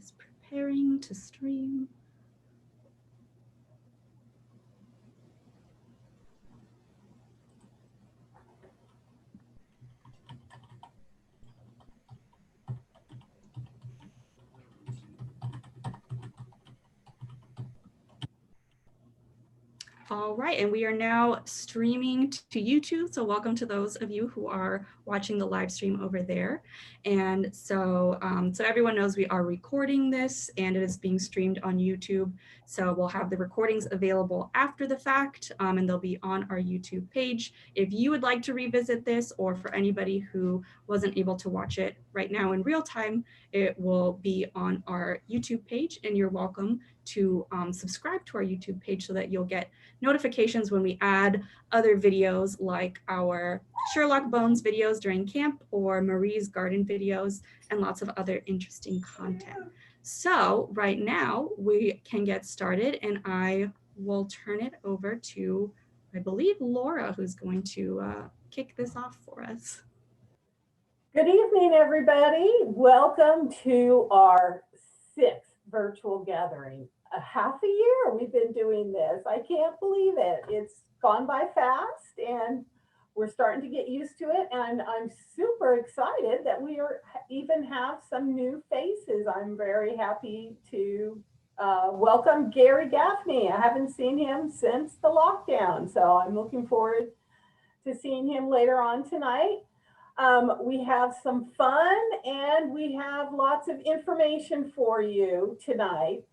Just preparing to stream. All right, and we are now streaming to YouTube. So welcome to those of you who are watching the live stream over there. And so, so everyone knows we are recording this and it is being streamed on YouTube. So we'll have the recordings available after the fact and they'll be on our YouTube page. If you would like to revisit this, or for anybody who wasn't able to watch it right now in real time, it will be on our YouTube page, and you're welcome to subscribe to our YouTube page so that you'll get notifications when we add other videos like our Sherlock Bones videos during camp or Marie's garden videos and lots of other interesting content. So right now we can get started, and I will turn it over to, I believe, Laura, who's going to kick this off for us. Good evening, everybody. Welcome to our 6th virtual gathering. A half a year we've been doing this. I can't believe it. It's gone by fast and we're starting to get used to it. And I'm super excited that we even have some new faces. I'm very happy to welcome Gary Gaffney. I haven't seen him since the lockdown, so I'm looking forward to seeing him later on tonight. We have some fun and we have lots of information for you tonight.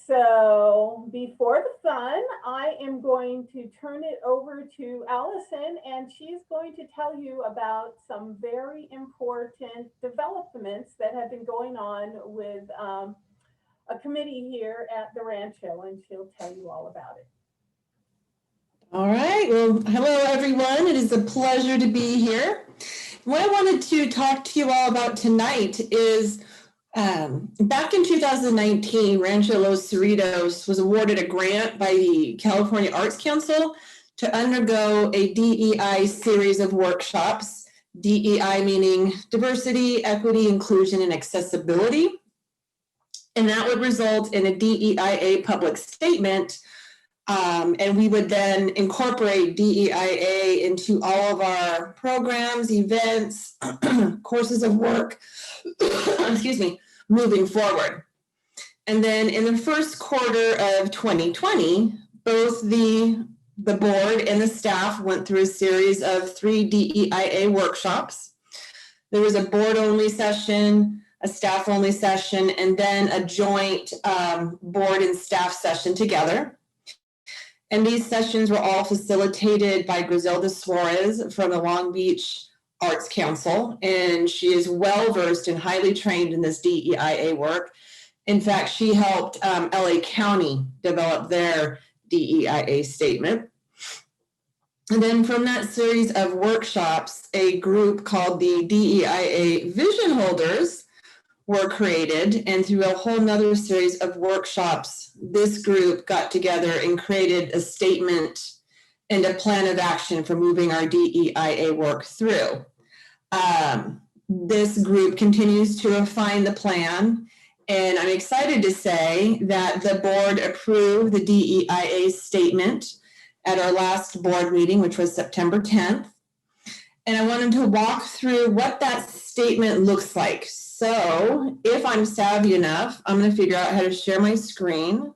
So before the fun, I am going to turn it over to Allison, and she's going to tell you about some very important developments that have been going on with a committee here at the Rancho, and she'll tell you all about it. All right, well, hello everyone. It is a pleasure to be here. What I wanted to talk to you all about tonight is back in 2019, Rancho Los Cerritos was awarded a grant by the California Arts Council to undergo a DEI series of workshops, DEI meaning diversity, equity, inclusion, and accessibility. And that would result in a DEIA public statement. And we would then incorporate DEIA into all of our programs, events, courses of work, excuse me, moving forward. And then in the first quarter of 2020, both the board and the staff went through a series of 3 DEIA workshops. There was a board-only session, a staff-only session, and then a joint board and staff session together. And these sessions were all facilitated by Griselda Suarez from the Long Beach Arts Council, and she is well-versed and highly trained in this DEIA work. In fact, she helped LA County develop their DEIA statement. And then from that series of workshops, a group called the DEIA Vision Holders were created, and through a whole nother series of workshops, this group got together and created a statement and a plan of action for moving our DEIA work through. This group continues to refine the plan, and I'm excited to say that the board approved the DEIA statement at our last board meeting, which was September 10th. And I wanted to walk through what that statement looks like. So if I'm savvy enough, I'm going to figure out how to share my screen.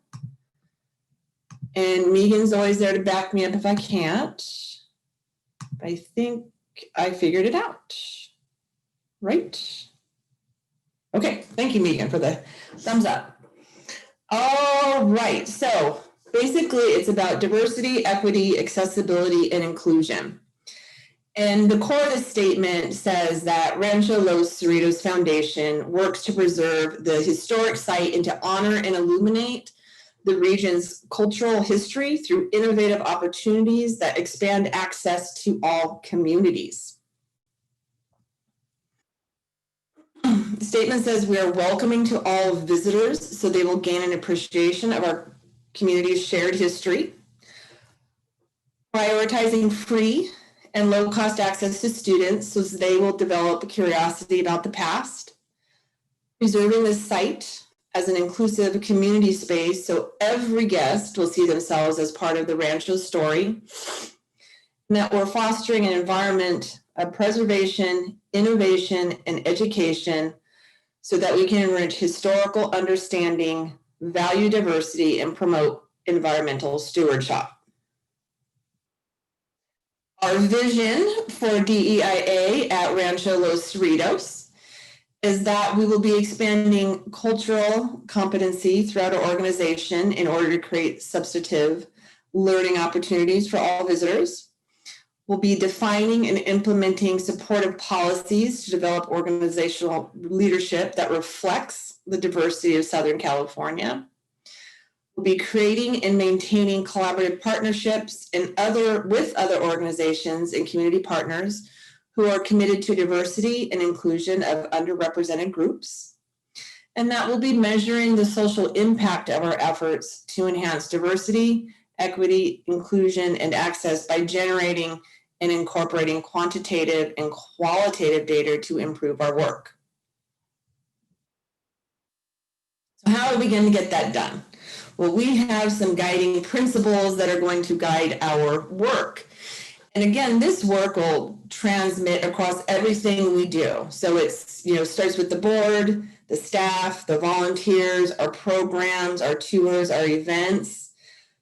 And Meighan's always there to back me up if I can't. I think I figured it out. Right? Okay, thank you, Meighan, for the thumbs up. All right, so basically it's about diversity, equity, accessibility, and inclusion. And the core of the statement says that Rancho Los Cerritos Foundation works to preserve the historic site and to honor and illuminate the region's cultural history through innovative opportunities that expand access to all communities. The statement says we are welcoming to all visitors so they will gain an appreciation of our community's shared history, prioritizing free and low-cost access to students so they will develop a curiosity about the past, preserving the site as an inclusive community space, so every guest will see themselves as part of the Rancho story, and that we're fostering an environment of preservation, innovation, and education so that we can enrich historical understanding, value diversity, and promote environmental stewardship. Our vision for DEIA at Rancho Los Cerritos is that we will be expanding cultural competency throughout our organization in order to create substantive learning opportunities for all visitors. We'll be defining and implementing supportive policies to develop organizational leadership that reflects the diversity of Southern California. We'll be creating and maintaining collaborative partnerships with other organizations and community partners who are committed to diversity and inclusion of underrepresented groups. And that will be measuring the social impact of our efforts to enhance diversity, equity, inclusion, and access by generating and incorporating quantitative and qualitative data to improve our work. So how are we going to get that done? Well, we have some guiding principles that are going to guide our work. And again, this work will transmit across everything we do. So it's, starts with the board, the staff, the volunteers, our programs, our tours, our events.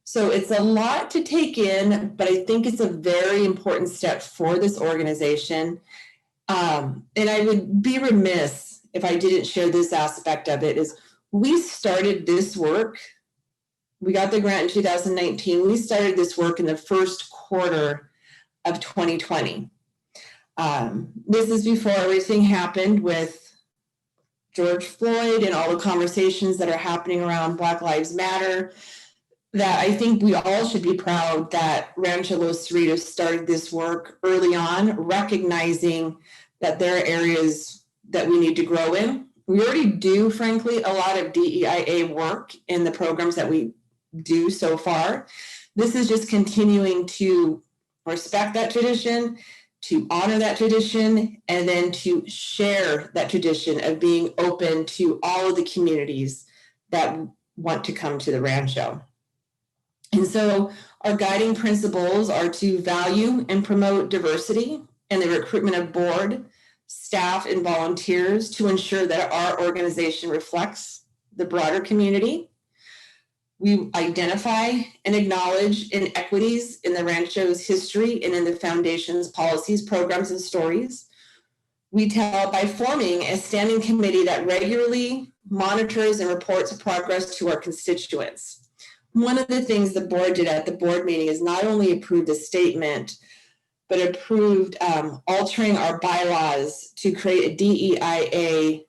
So it's a lot to take in, but I think it's a very important step for this organization. And I would be remiss if I didn't share this aspect of it, is we started this work. We got the grant in 2019. We started this work in the first quarter of 2020. This is before everything happened with George Floyd and all the conversations that are happening around Black Lives Matter, that I think we all should be proud that Rancho Los Cerritos started this work early on, recognizing that there are areas that we need to grow in. We already do, frankly, a lot of DEIA work in the programs that we do so far. This is just continuing to respect that tradition, to honor that tradition, and then to share that tradition of being open to all of the communities that want to come to the Rancho. And so our guiding principles are to value and promote diversity and the recruitment of board, staff, and volunteers to ensure that our organization reflects the broader community. We identify and acknowledge inequities in the Rancho's history and in the Foundation's policies, programs, and stories. We tell by forming a standing committee that regularly monitors and reports progress to our constituents. One of the things the board did at the board meeting is not only approve the statement, but approved altering our bylaws to create a DEIA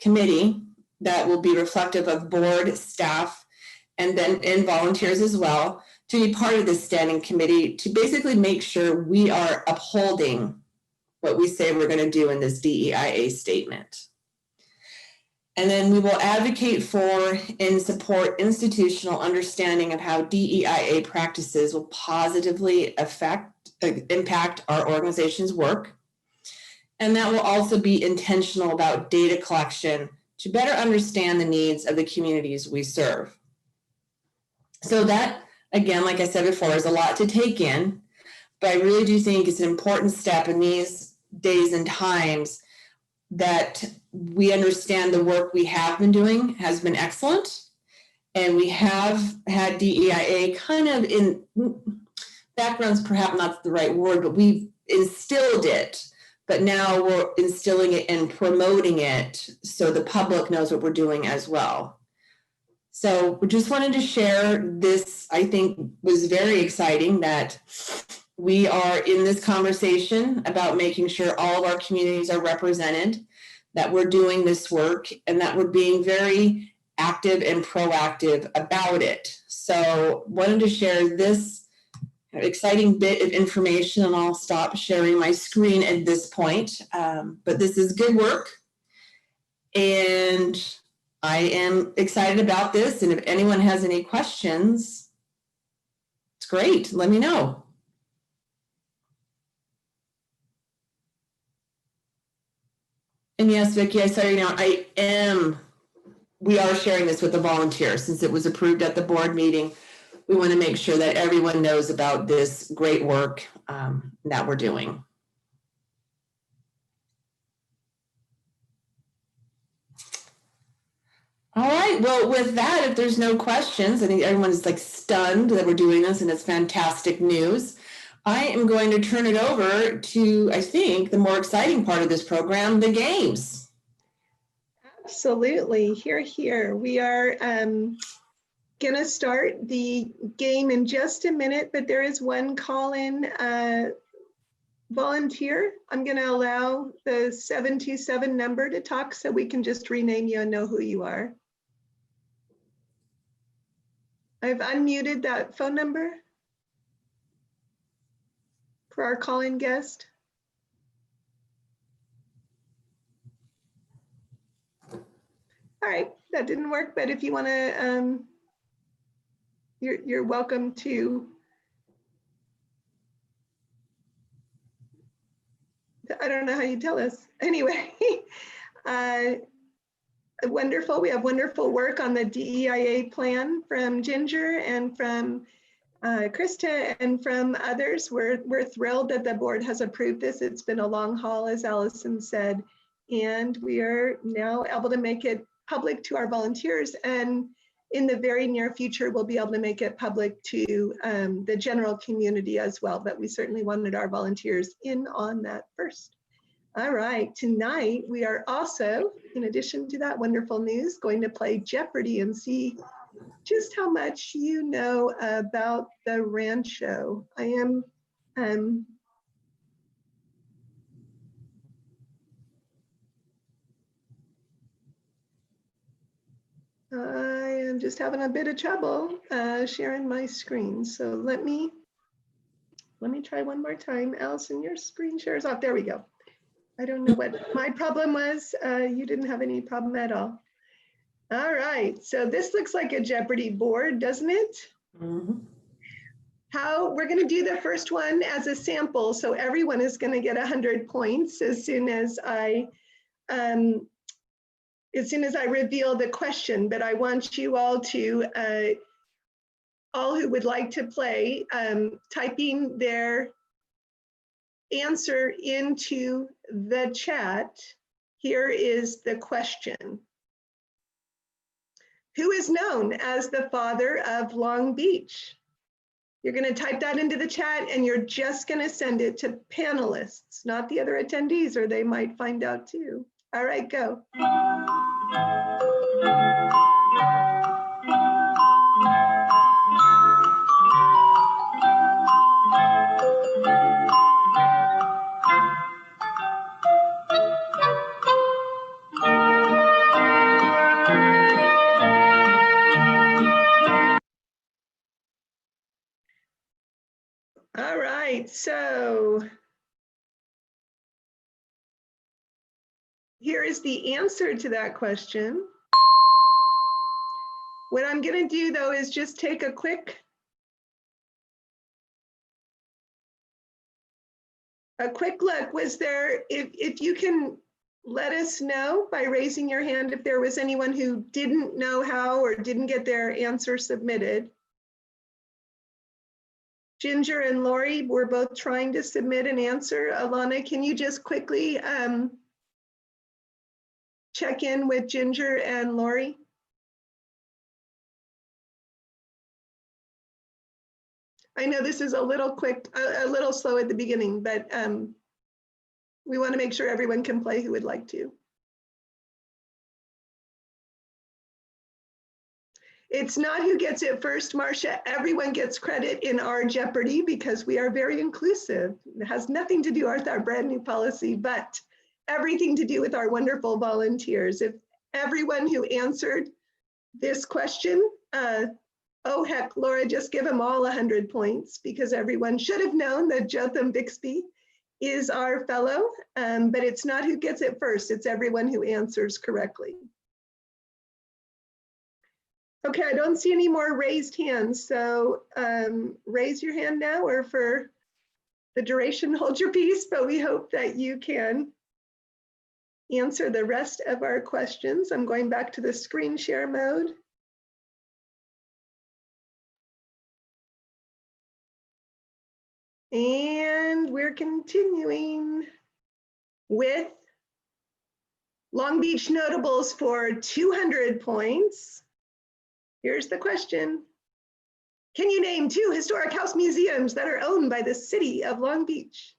committee that will be reflective of board, staff, and volunteers as well, to be part of this standing committee to basically make sure we are upholding what we say we're going to do in this DEIA statement. And then we will advocate for and support institutional understanding of how DEIA practices will positively impact our organization's work. And that will also be intentional about data collection to better understand the needs of the communities we serve. So that, again, like I said before, is a lot to take in, but I really do think it's an important step in these days and times that we understand the work we have been doing has been excellent. And we have had DEIA kind of in background's perhaps not the right word, but we've instilled it. But now we're instilling it and promoting it so the public knows what we're doing as well. So we just wanted to share this. I think was very exciting that we are in this conversation about making sure all of our communities are represented, that we're doing this work, and that we're being very active and proactive about it. So wanted to share this exciting bit of information, and I'll stop sharing my screen at this point. But this is good work, and I am excited about this. And if anyone has any questions, it's great. Let me know. And yes, Vicki, I saw you now. I am we are sharing this with the volunteers since it was approved at the board meeting. We want to make sure that everyone knows about this great work that we're doing. All right, well, with that, if there's no questions, I think everyone is like stunned that we're doing this and it's fantastic news. I am going to turn it over to, I think, the more exciting part of this program, the games. Absolutely, here. We are gonna start the game in just a minute, but there is one call-in volunteer. I'm gonna allow the 727 number to talk so we can just rename you and know who you are. I've unmuted that phone number for our call-in guest. All right, that didn't work, but if you want to, you're welcome to. I don't know how you tell us. Anyway, wonderful. We have wonderful work on the DEIA plan from Ginger and from Krista and from others. We're thrilled that the board has approved this. It's been a long haul, as Allison said, and we are now able to make it public to our volunteers, and in the very near future we'll be able to make it public to the general community as well, but we certainly wanted our volunteers in on that first. All right, tonight we are also, in addition to that wonderful news, going to play Jeopardy and see just how much you know about the Rancho. I am just having a bit of trouble sharing my screen. So let me try one more time. Allison, your screen shares off. There we go. I don't know what my problem was. You didn't have any problem at all. All right, so this looks like a Jeopardy board, doesn't it? Mm-hmm. How we're going to do the first one as a sample, so everyone is going to get 100 points as soon as I reveal the question. But I want you all to, all who would like to play, typing their answer into the chat. Here is the question. Who is known as the father of Long Beach? You're going to type that into the chat and you're just going to send it to panelists, not the other attendees, or they might find out too. All right, go. All right, so here is the answer to that question. What I'm going to do though is just take a quick look. Was there, if you can let us know by raising your hand if there was anyone who didn't know how or didn't get their answer submitted. Ginger and Lori were both trying to submit an answer. Alana, can you just quickly check in with Ginger and Lori? I know this is a little quick, a little slow at the beginning, but we want to make sure everyone can play who would like to. It's not who gets it first, Marcia. Everyone gets credit in our Jeopardy because we are very inclusive. It has nothing to do with our brand new policy, but everything to do with our wonderful volunteers. If everyone who answered this question, oh heck, Laura, just give them all 100 points because everyone should have known that Llewellyn Bixby is our fellow, but it's not who gets it first, it's everyone who answers correctly. Okay, I don't see any more raised hands, so raise your hand now or for the duration, hold your peace, but we hope that you can answer the rest of our questions. I'm going back to the screen share mode. And we're continuing with Long Beach notables for 200 points. Here's the question. Can you name 2 historic house museums that are owned by the city of Long Beach?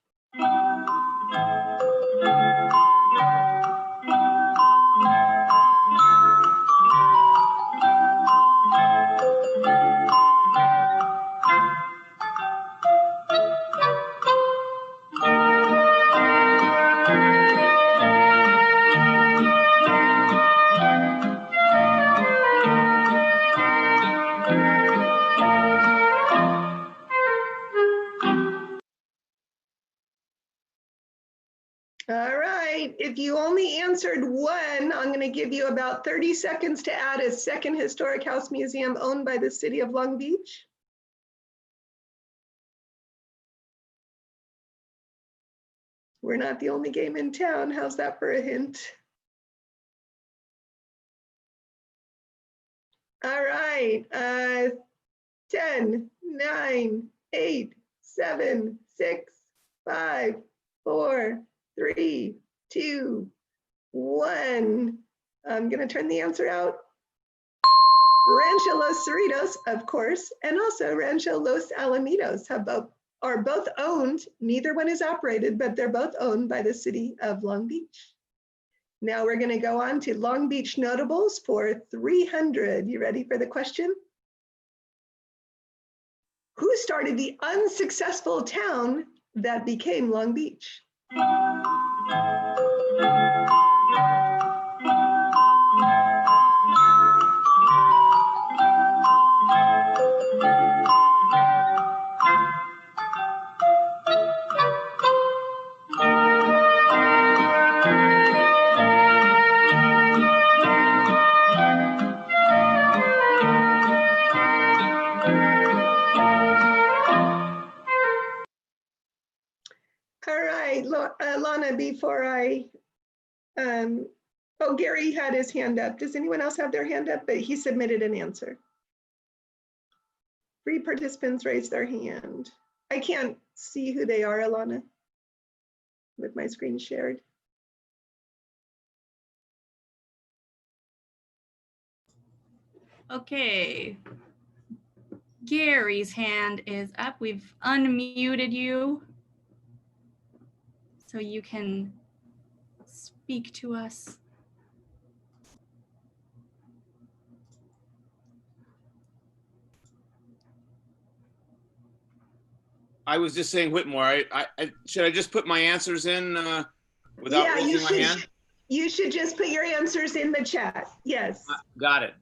All right, if you only answered 1, I'm going to give you about 30 seconds to add a second historic house museum owned by the city of Long Beach. We're not the only game in town. How's that for a hint? All right, 10, 9, 8, 7, 6, 5, 4, 3, 2, 1. I'm going to turn the answer out. Rancho Los Cerritos, of course, and also Rancho Los Alamitos are both owned. Neither one is operated, but they're both owned by the city of Long Beach. Now we're going to go on to Long Beach notables for 300. You ready for the question? Who started the unsuccessful town that became Long Beach? All right, Lana, before oh, Gary had his hand up. Does anyone else have their hand up? But he submitted an answer. 3 participants raised their hand. I can't see who they are, Alana, with my screen shared. Okay. Gary's hand is up. We've unmuted you so you can speak to us. I was just saying, Whitmore, should I just put my answers in without raising my hand? You should just put your answers in the chat. Yes. Got it.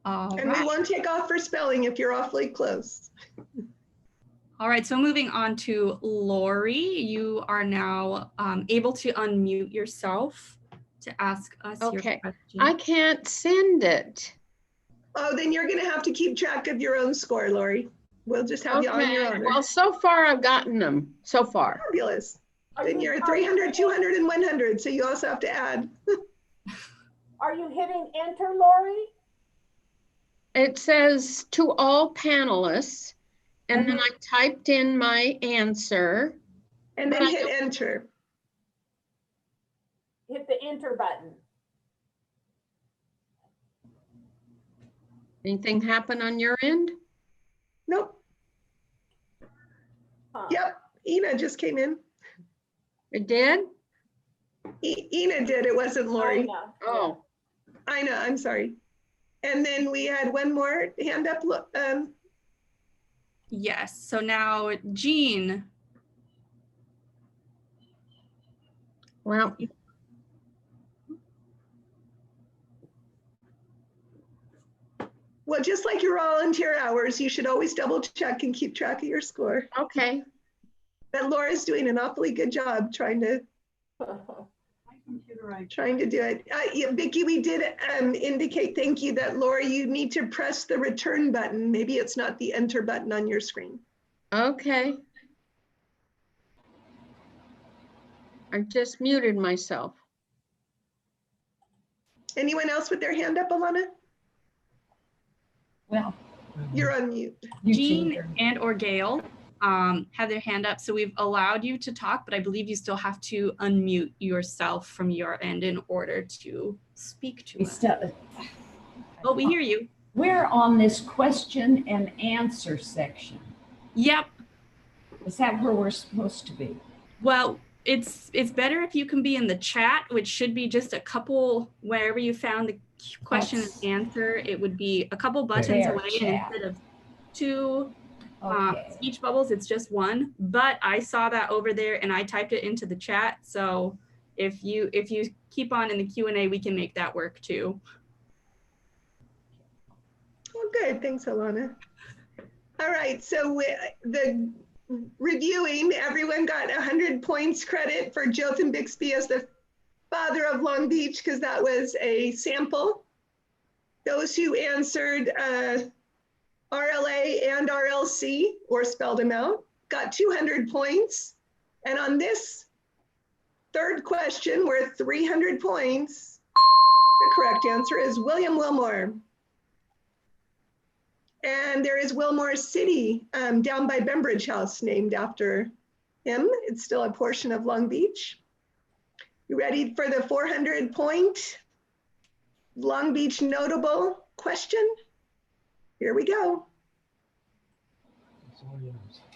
And we won't take off for spelling if you're awfully close. All right, so moving on to Lori, you are now able to unmute yourself to ask us your question. I can't send it. Oh, then you're going to have to keep track of your own score, Lori. We'll just have you on your own. Well, so far I've gotten them. So far. Fabulous. Then you're 300, 200, and 100. So you also have to add. Are you hitting enter, Lori? It says to all panelists, and then I typed in my answer. And then hit enter. Hit the enter button. Anything happen on your end? Nope. Yep, Ina just came in. It did? Ina did, it wasn't Lori. Oh. Ina, I'm sorry. And then we had one more hand up. Yes, so now Jean. Well. Well, just like your volunteer hours, you should always double check and keep track of your score. Okay. But Laura's doing an awfully good job trying to do it. Yeah, Vicki, we did indicate, thank you, that Laura, you need to press the return button. Maybe it's not the enter button on your screen. Okay. I just muted myself. Anyone else with their hand up, Alana? Well, You're on mute. Jean and or Gail have their hand up. So we've allowed you to talk, but I believe you still have to unmute yourself from your end in order to speak to us. Oh, we hear you. we're on this question and answer section. Yep. Is that where we're supposed to be? Well, it's better if you can be in the chat, which should be just a couple, wherever you found the question and answer, it would be a couple buttons There, away, and chat. instead of two Okay. speech bubbles, it's just one. But I saw that over there and I typed it into the chat. So if you keep on in the Q&A, we can make that work too. Well, good. Thanks, Alana. All right. So the reviewing, everyone got 100 points credit for Llewellyn Bixby as the father of Long Beach, because that was a sample. Those who answered RLA and RLC or spelled them out got 200 points. And on this third question worth 300 points, the correct answer is William Wilmore. And there is Wilmore City down by Bembridge House named after him. It's still a portion of Long Beach. You ready for the 400 point Long Beach notable question? Here we go.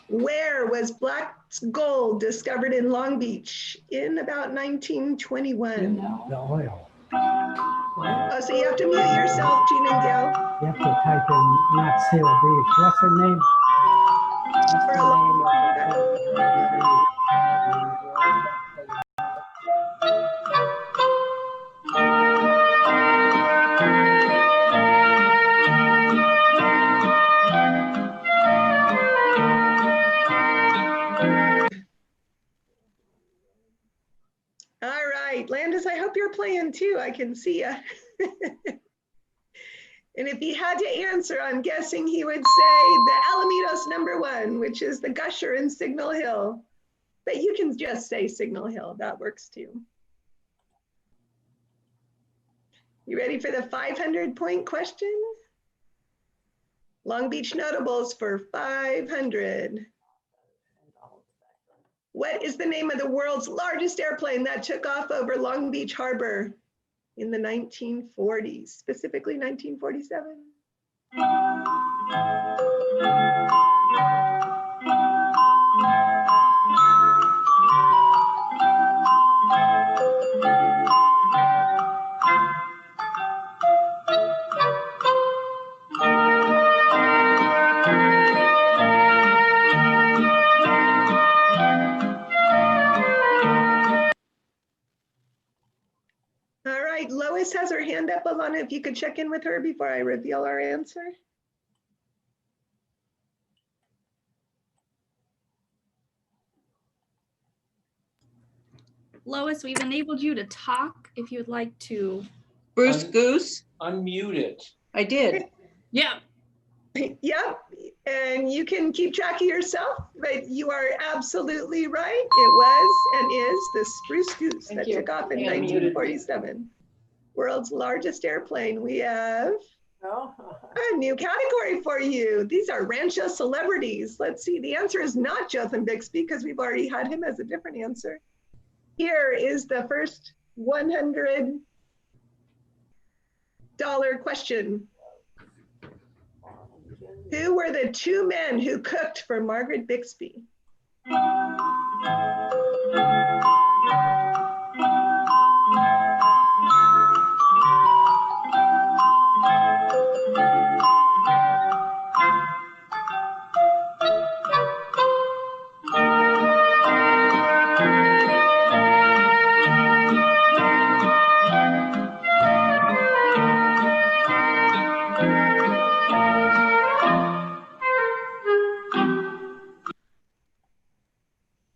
Where was black gold discovered in Long Beach in about 1921? The oil. Oh, so you have to mute yourself, Jean and Gail. You have to type in not Seal Beach. What's her name? What's the name of All right, Landis, I hope you're playing too. I can see you. And if he had to answer, I'm guessing he would say the Alamitos #1, which is the Gusher in Signal Hill. But you can just say Signal Hill, that works too. You ready for the 500 point question? Long Beach notables for 500. What is the name of the world's largest airplane that took off over Long Beach Harbor in the 1940s, specifically 1947? All right, Lois has her hand up. Alana, if you could check in with her before I reveal our answer. Lois, we've enabled you to talk if you would like to. Bruce Goose, Unmute it. I did. Yeah. Yep, and you can keep track of yourself, but you are absolutely right. It was and is the Spruce Goose that took off in 1947. World's largest airplane. We have a new category for you. These are Rancho celebrities. Let's see, the answer is not Llewellyn Bixby because we've already had him as a different answer. Here is the first $100 question. Who were the two men who cooked for Margaret Bixby?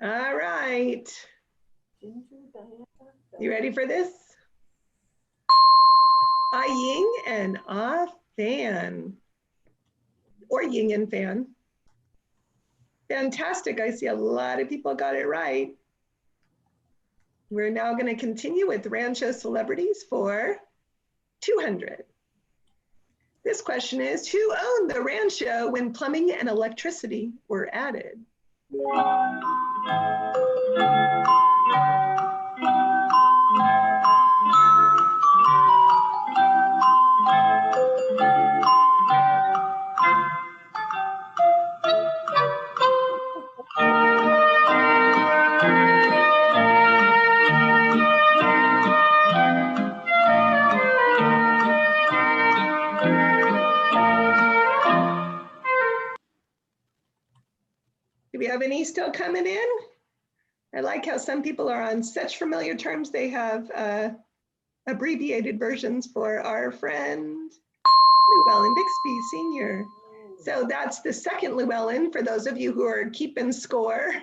All right. You ready for this? Ah Ying and Ah Fan, or Ying and Fan. Fantastic. I see a lot of people got it right. We're now going to continue with Rancho Celebrities for 200. This question is, who owned the rancho when plumbing and electricity were added? Do we have any still coming in? I like how some people are on such familiar terms, they have abbreviated versions for our friend Llewellyn Bixby Sr. So that's the second Llewellyn, for those of you who are keeping score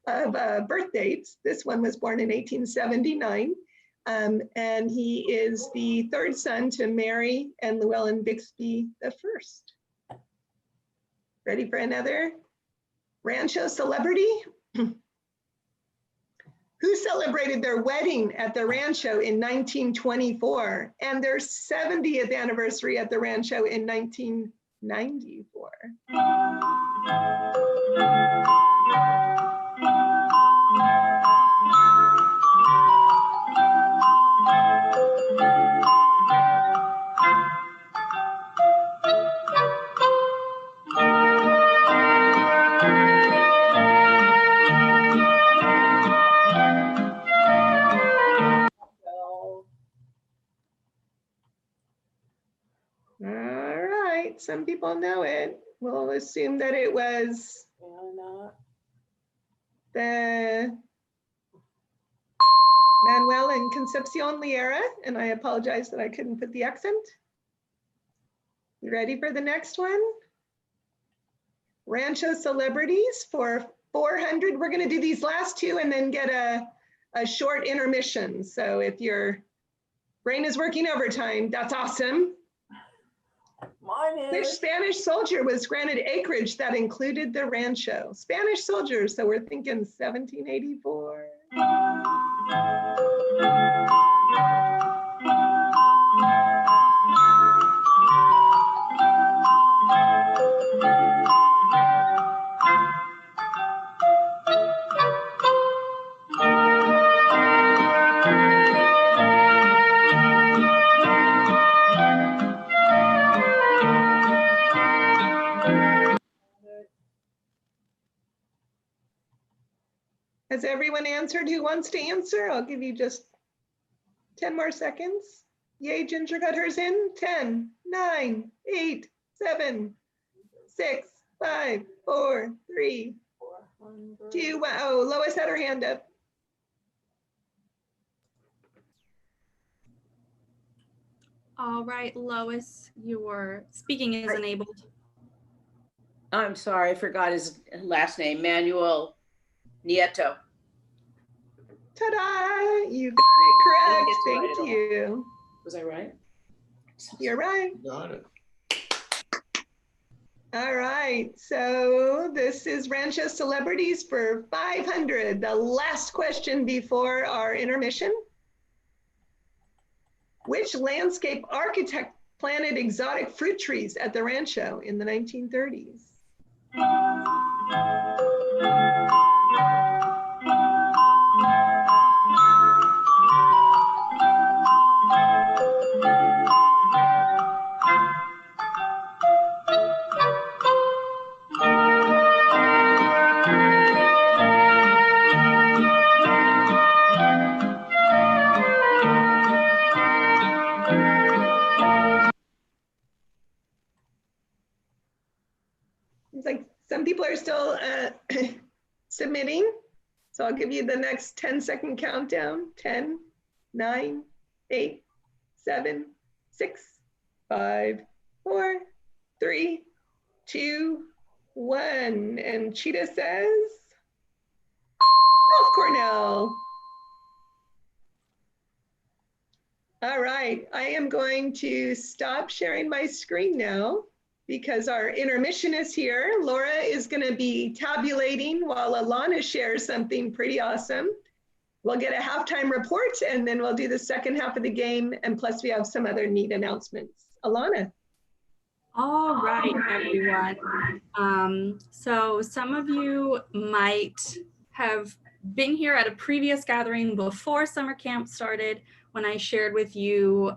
of birth dates. This one was born in 1879, and he is the third son to Mary and Llewellyn Bixby I. Ready for another rancho celebrity? Who celebrated their wedding at the rancho in 1924 and their 70th anniversary at the rancho in 1994? All right, some people know it. We'll assume that it was the Manuel and Concepcion Liera, and I apologize that I couldn't put the accent. You ready for the next one? Rancho Celebrities for 400. We're gonna do these last two and then get a short intermission. So if your brain is working overtime, that's awesome. Which Spanish soldier was granted acreage that included the rancho? Spanish soldiers, so we're thinking 1784. Has everyone answered who wants to answer? I'll give you just 10 more seconds. Yay, Ginger got hers in. 10, 9, 8, 7, 6, 5, 4, 3, 2, 1. Oh, Lois had her hand up. All right, Lois, your speaking is enabled. I'm sorry, I forgot his last name, Manuel Nieto. Ta-da! You got it correct. Thank you. Was I right? You're right. Got it. All right, so this is Rancho Celebrities for 500. The last question before our intermission. Which landscape architect planted exotic fruit trees at the rancho in the 1930s? It's like some people are still submitting. So I'll give you the next 10-second countdown. 10, 9, 8, 7, 6, 5, 4, 3, 2, 1. And Cheetah says, North Cornell. All right, I am going to stop sharing my screen now because our intermission is here. Laura is going to be tabulating while Alana shares something pretty awesome. we'll get a halftime report, and then we'll do the second half of the game. And plus we have some other neat announcements. Alana. All right, everyone. So some of you might have been here at a previous gathering before summer camp started, when I shared with you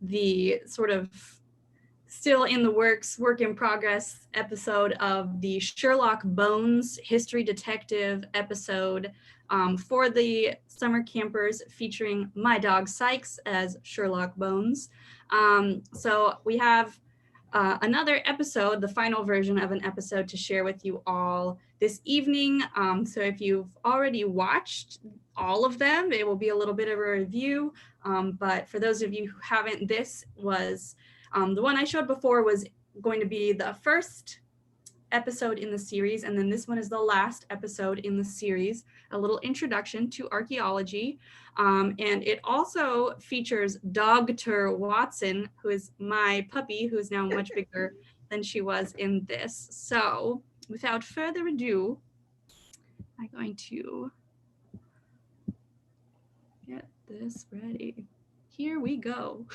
the sort of still in the works, work in progress episode of the Sherlock Bones history detective episode for the summer campers, featuring my dog Sykes as Sherlock Bones. So we have another episode, the final version of an episode, to share with you all this evening. So if you've already watched all of them, it will be a little bit of a review. But for those of you who haven't, this was the one I showed before was going to be the first episode in the series, and then this one is the last episode in the series, a little introduction to archaeology. And it also features Dr. Watson, who is my puppy, who is now much bigger than she was in this. So without further ado, I'm going to get this ready. Here we go.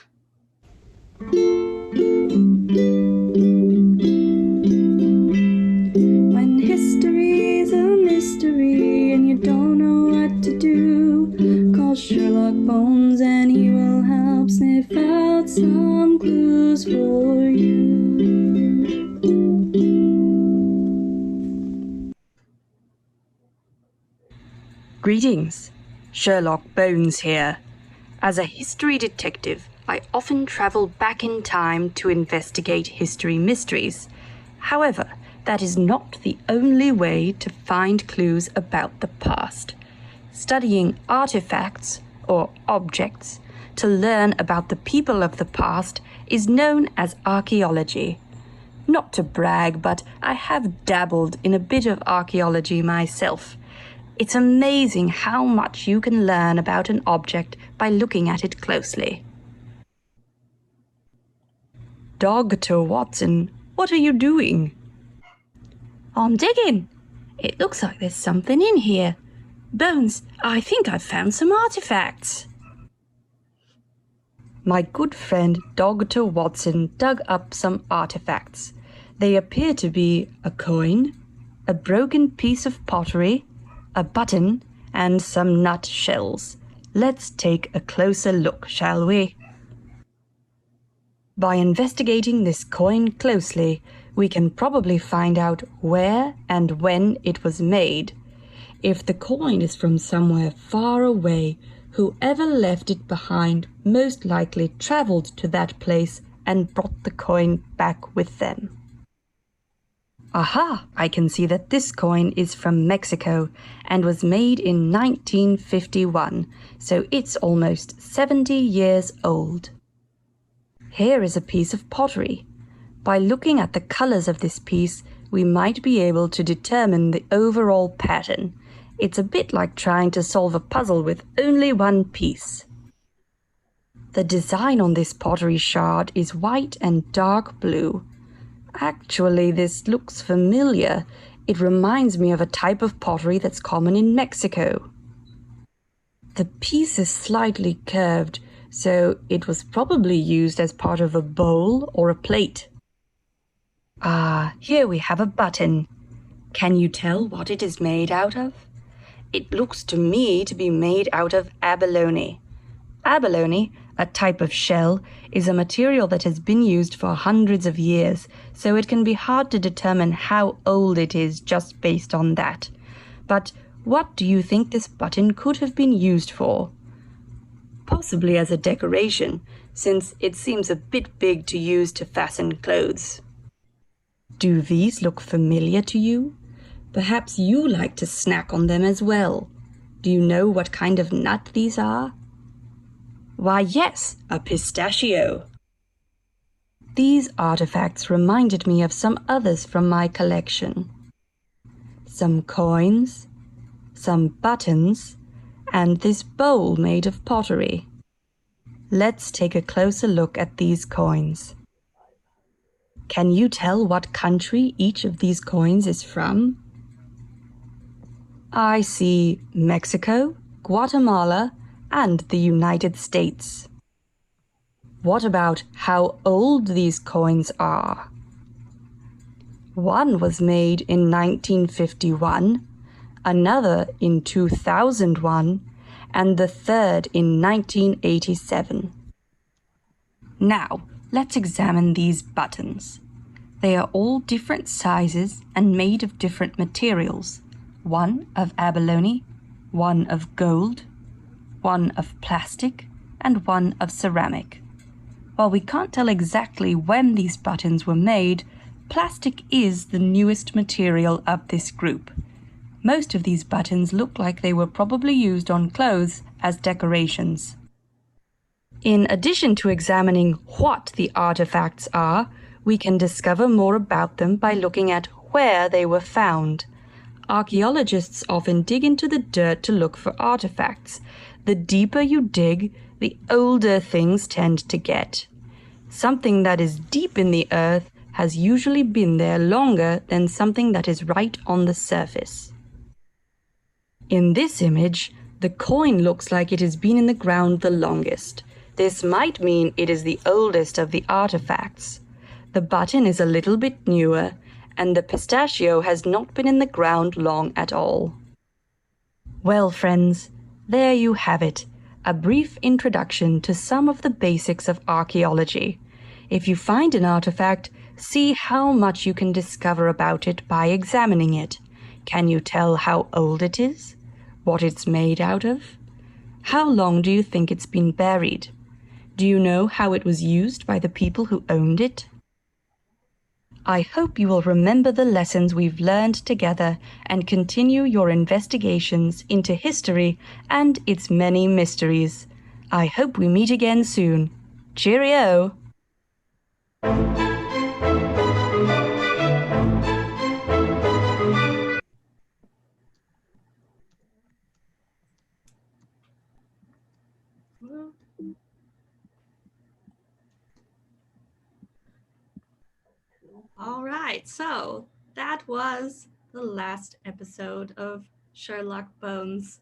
When history's a mystery and you don't know what to do, call Sherlock Bones and he will help sniff out some clues for you. Greetings, Sherlock Bones here. As a history detective, I often travel back in time to investigate history mysteries. However, that is not the only way to find clues about the past. Studying artifacts, or objects, to learn about the people of the past is known as archaeology. Not to brag, but I have dabbled in a bit of archaeology myself. It's amazing how much you can learn about an object by looking at it closely. Dr. Watson, what are you doing? I'm digging. It looks like there's something in here. Bones, I think I've found some artifacts. My good friend Dr. Watson dug up some artifacts. They appear to be a coin, a broken piece of pottery, a button, and some nut shells. Let's take a closer look, shall we? By investigating this coin closely, we can probably find out where and when it was made. If the coin is from somewhere far away, whoever left it behind most likely traveled to that place and brought the coin back with them. Aha! I can see that this coin is from Mexico and was made in 1951, so it's almost 70 years old. Here is a piece of pottery. By looking at the colors of this piece, we might be able to determine the overall pattern. It's a bit like trying to solve a puzzle with only one piece. The design on this pottery shard is white and dark blue. Actually, this looks familiar. It reminds me of a type of pottery that's common in Mexico. The piece is slightly curved, so it was probably used as part of a bowl or a plate. Ah, here we have a button. Can you tell what it is made out of? It looks to me to be made out of abalone. Abalone, a type of shell, is a material that has been used for hundreds of years, so it can be hard to determine how old it is just based on that. But what do you think this button could have been used for? Possibly as a decoration, since it seems a bit big to use to fasten clothes. Do these look familiar to you? Perhaps you like to snack on them as well. Do you know what kind of nut these are? Why, yes, a pistachio. These artifacts reminded me of some others from my collection. Some coins, some buttons, and this bowl made of pottery. Let's take a closer look at these coins. Can you tell what country each of these coins is from? I see Mexico, Guatemala, and the United States. What about how old these coins are? One was made in 1951, another in 2001, and the third in 1987. Now, let's examine these buttons. They are all different sizes and made of different materials. One of abalone, one of gold, one of plastic, and one of ceramic. While we can't tell exactly when these buttons were made, plastic is the newest material of this group. Most of these buttons look like they were probably used on clothes as decorations. In addition to examining what the artifacts are, we can discover more about them by looking at where they were found. Archaeologists often dig into the dirt to look for artifacts. The deeper you dig, the older things tend to get. Something that is deep in the earth has usually been there longer than something that is right on the surface. In this image, the coin looks like it has been in the ground the longest. This might mean it is the oldest of the artifacts. The button is a little bit newer, and the pistachio has not been in the ground long at all. Well, friends, there you have it, a brief introduction to some of the basics of archaeology. If you find an artifact, see how much you can discover about it by examining it. Can you tell how old it is? What it's made out of? How long do you think it's been buried? Do you know how it was used by the people who owned it? I hope you will remember the lessons we've learned together and continue your investigations into history and its many mysteries. I hope we meet again soon. Cheerio! All right, so that was the last episode of Sherlock Bones.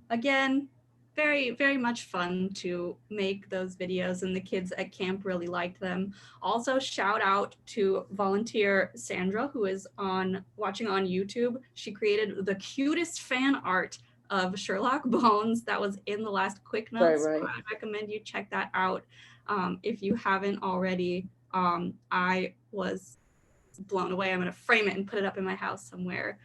Again, very, very much fun to make those videos, and the kids at camp really liked them. Also, shout out to volunteer Sandra, who is watching on YouTube. She created the cutest fan art of Sherlock Bones that was in the last quick notes. Right. I recommend you check that out if you haven't already. I was blown away. I'm going to frame it and put it up in my house somewhere.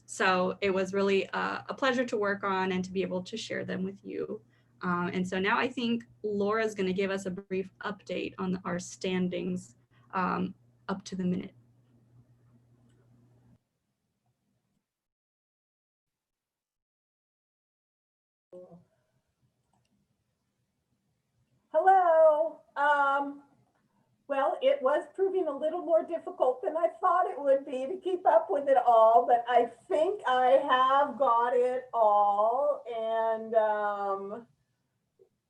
So it was really a pleasure to work on and to be able to share them with you. And so now I think Laura's going to give us a brief update on our standings up to the minute. Hello. Well, it was proving a little more difficult than I thought it would be to keep up with it all, but I think I have got it all. And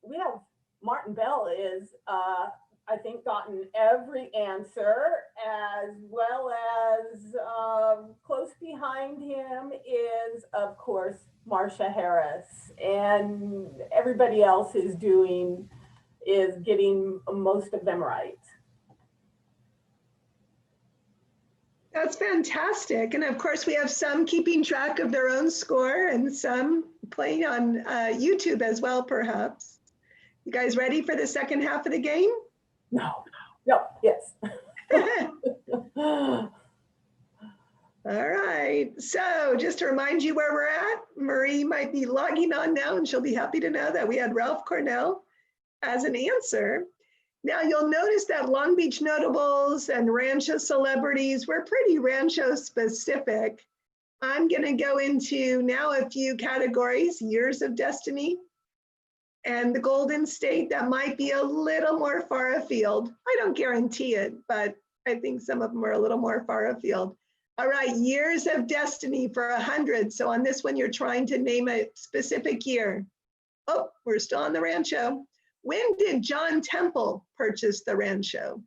we have Martin Bell is, I think, gotten every answer, as well as close behind him is, of course, Marcia Harris, and everybody else is getting most of them right. That's fantastic. And of course, we have some keeping track of their own score and some playing on YouTube as well, perhaps. You guys ready for the second half of the game? No, yes. All right. So just to remind you where we're at, Marie might be logging on now, and she'll be happy to know that we had Ralph Cornell as an answer. Now you'll notice that Long Beach notables and Rancho celebrities were pretty Rancho specific. I'm going to go into now a few categories: years of destiny and the Golden State. That might be a little more far afield. I don't guarantee it, but I think some of them are a little more far afield. All right, years of destiny for 100. So on this one, you're trying to name a specific year. Oh, we're still on the Rancho. When did John Temple purchase the Rancho?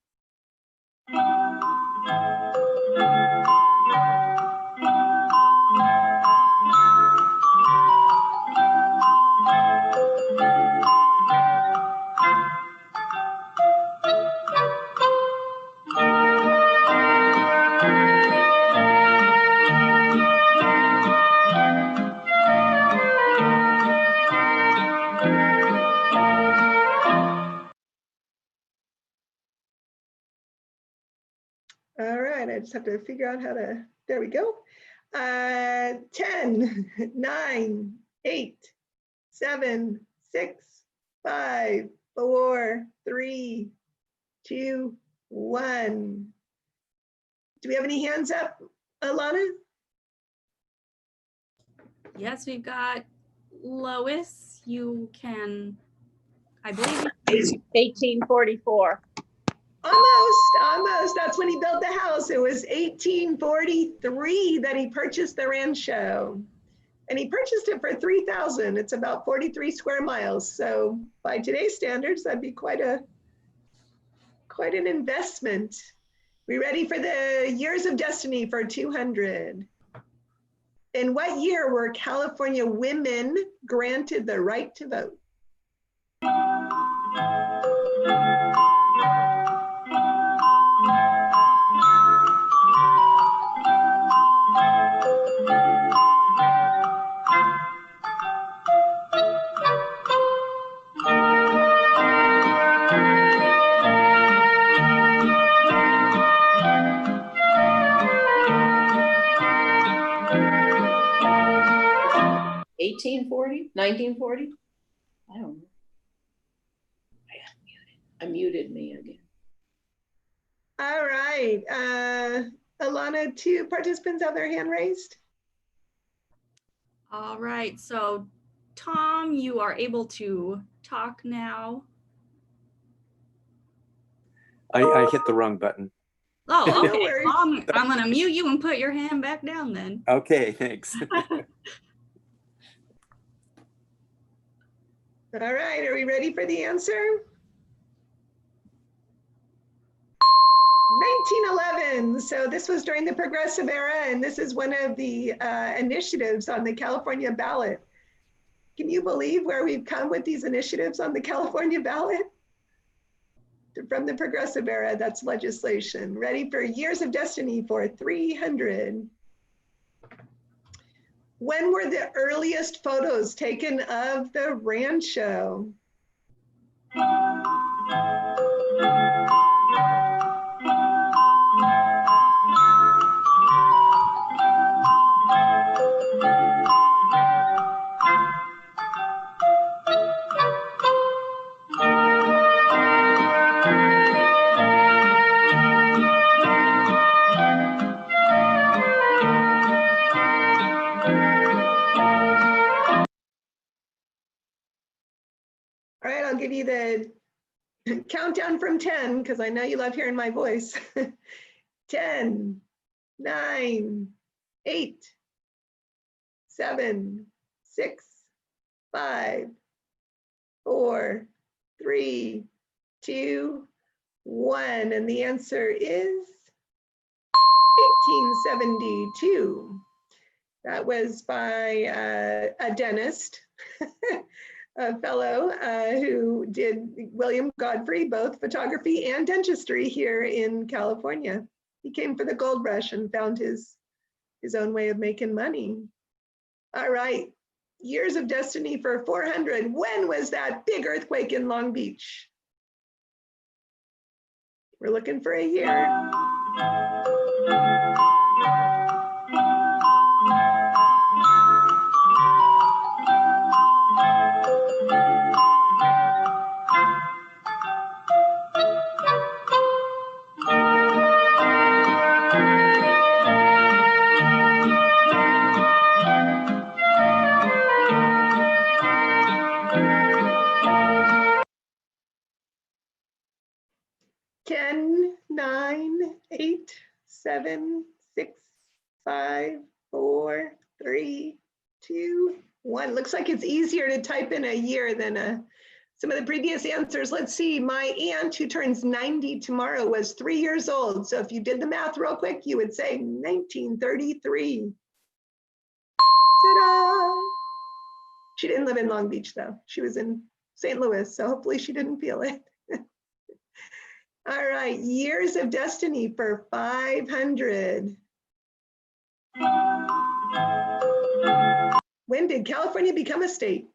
All right, I just have to figure out how to, there we go. 10, 9, 8, 7, 6, 5, 4, 3, 2, 1. Do we have any hands up, Alana? Yes, we've got Lois. You can, I believe. You 1844. Almost. That's when he built the house. It was 1843 that he purchased the rancho. And he purchased it for $3,000. It's about 43 square miles. So by today's standards, that'd be quite an investment. We ready for the years of destiny for 200? In what year were California women granted the right to vote? $1840, $1940? I don't know. I muted me again. All right, Alana, 2 participants have their hand raised. All right, so Tom, you are able to talk now. I hit the wrong button. Oh, No okay. worries. I'm gonna mute you and put your hand back down then. Okay, thanks. All right, are we ready for the answer? 1911. So this was during the Progressive Era, and this is one of the initiatives on the California ballot. Can you believe where we've come with these initiatives on the California ballot? From the Progressive Era, that's legislation. Ready for years of destiny for 300. When were the earliest photos taken of the rancho? All right, I'll give you the countdown from 10 because I know you love hearing my voice. 10, 9, 8, 7, 6, 5, 4, 3, 2, 1. And the answer is 1872. That was by a dentist. A fellow who did William Godfrey, both photography and dentistry here in California. He came for the gold rush and found his own way of making money. All right, years of destiny for 400. When was that big earthquake in Long Beach? We're looking for a year. Ten, 9, 8, 7, 6, 5, 4, 3, 2, 1. Looks like it's easier to type in a year than some of the previous answers. Let's see, my aunt who turns 90 tomorrow was 3 years old. So if you did the math real quick, you would say 1933. Ta-da! She didn't live in Long Beach though. She was in St. Louis, so hopefully she didn't feel it. All right, years of destiny for 500. When did California become a state?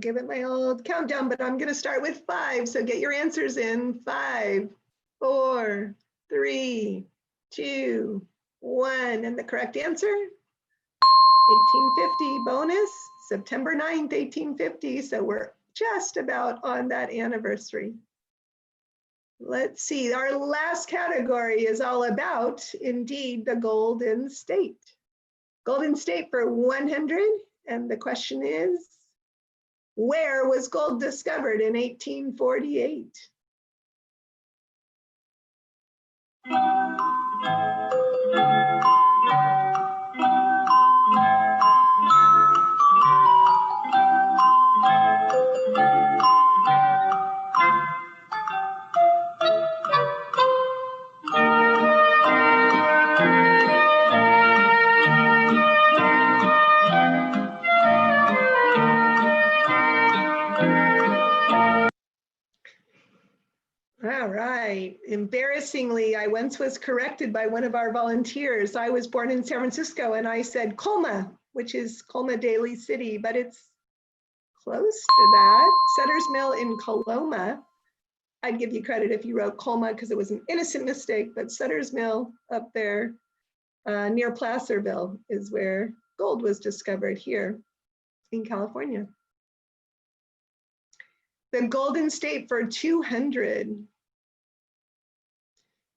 give it my old countdown, but I'm going to start with 5. So get your answers in. 5, 4, 3, 2, 1. And the correct answer, 1850 bonus, September 9th, 1850. So we're just about on that anniversary. Let's see, our last category is all about, indeed, the Golden State. Golden State for 100. And the question is, where was gold discovered in 1848? All right. Embarrassingly, I once was corrected by one of our volunteers. I was born in San Francisco and I said Colma, which is Colma Daly City, but it's close to that. Sutter's Mill in Coloma. I'd give you credit if you wrote Colma because it was an innocent mistake, but Sutter's Mill up there near Placerville is where gold was discovered here in California. The Golden State for 200.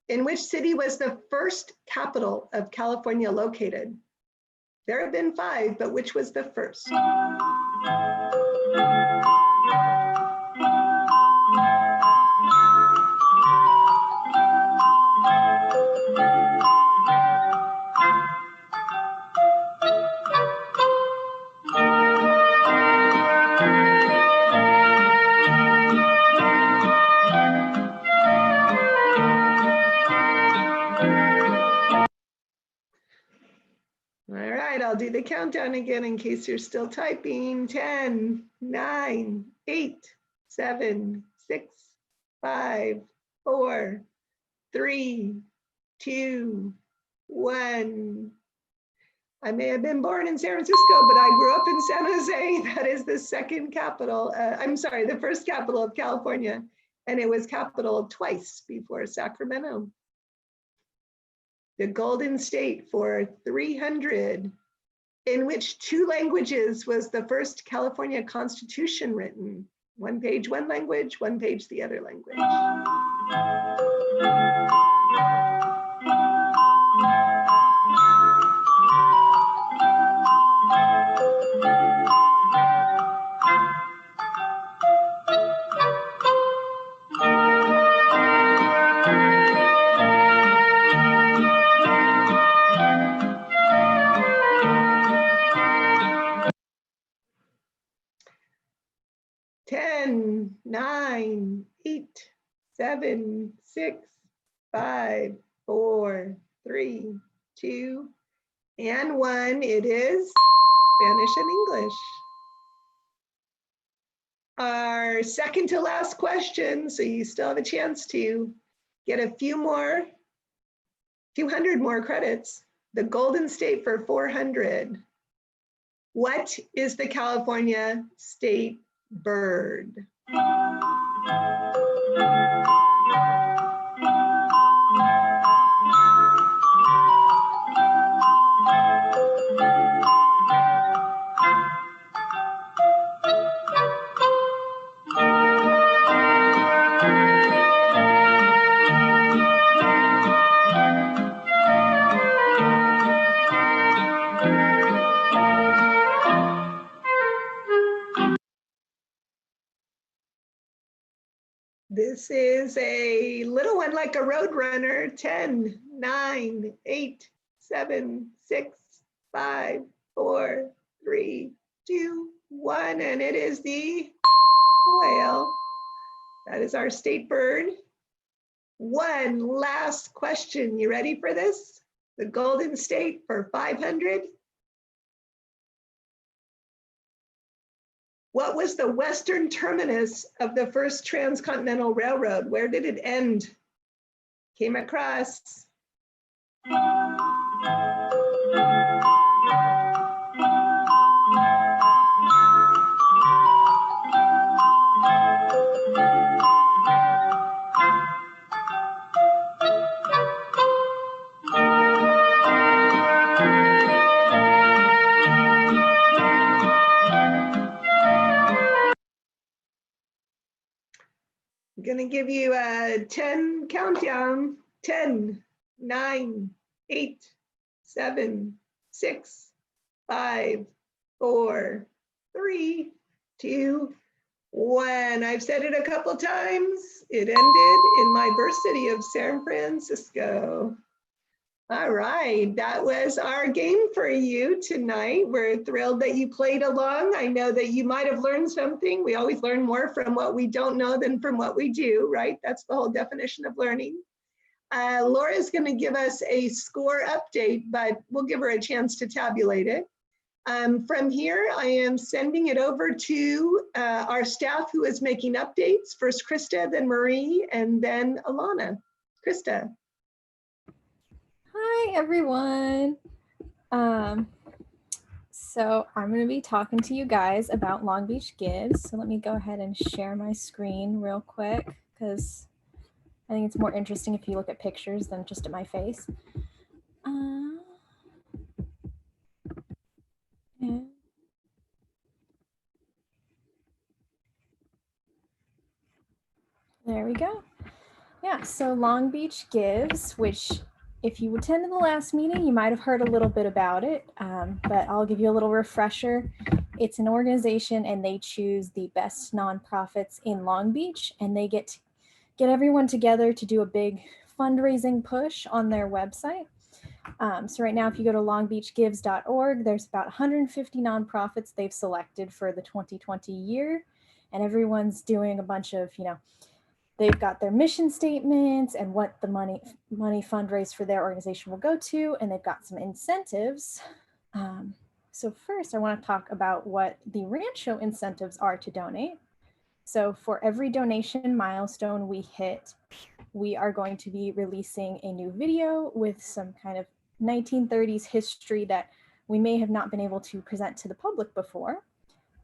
In which city was the first capital of California located? There have been 5, but which was the first? All right, I'll do the countdown again in case you're still typing. 10, 9, 8, 7, 6, 5, 4, 3, 2, 1. I may have been born in San Francisco, but I grew up in San Jose. That is the second capital, the first capital of California. And it was capital twice before Sacramento. The Golden State for 300. In which 2 languages was the first California Constitution written? 1 page, 1 language, 1 page, the other language. Ten, 9, 8, 7, 6, 5, 4, 3, 2, and 1. It is Spanish and English. Our second to last question, so you still have a chance to get a few hundred more credits. The Golden State for 400. What is the California state bird? This is a little one like a road runner. 10, 9, 8, 7, 6, 5, 4, 3, 2, 1, and it is the quail. That is our state bird. One last question. You ready for this? The Golden State for 500. What was the western terminus of the first transcontinental railroad? Where did it end? Came across. I'm gonna give you a 10 countdown. 10, 9, 8, 7, 6, 5, 4, 3, 2, 1. I've said it a couple times. It ended in my birth city of San Francisco. All right, that was our game for you tonight. We're thrilled that you played along. I know that you might have learned something. We always learn more from what we don't know than from what we do, right? That's the whole definition of learning. Laura's going to give us a score update, but we'll give her a chance to tabulate it. From here, I am sending it over to our staff who is making updates. First Krista, then Marie, and then Alana. Krista. Hi, everyone. So I'm going to be talking to you guys about Long Beach Gives. So let me go ahead and share my screen real quick because I think it's more interesting if you look at pictures than just at my face. There we go. Yeah, so Long Beach Gives, which if you attended the last meeting, you might have heard a little bit about it, but I'll give you a little refresher. It's an organization and they choose the best nonprofits in Long Beach, and they get everyone together to do a big fundraising push on their website. So right now, if you go to longbeachgives.org, there's about 150 nonprofits they've selected for the 2020 year, and everyone's doing a bunch of, they've got their mission statements and what the money fundraised for their organization will go to, and they've got some incentives. So first, I want to talk about what the Rancho incentives are to donate. So for every donation milestone we hit, we are going to be releasing a new video with some kind of 1930s history that we may have not been able to present to the public before.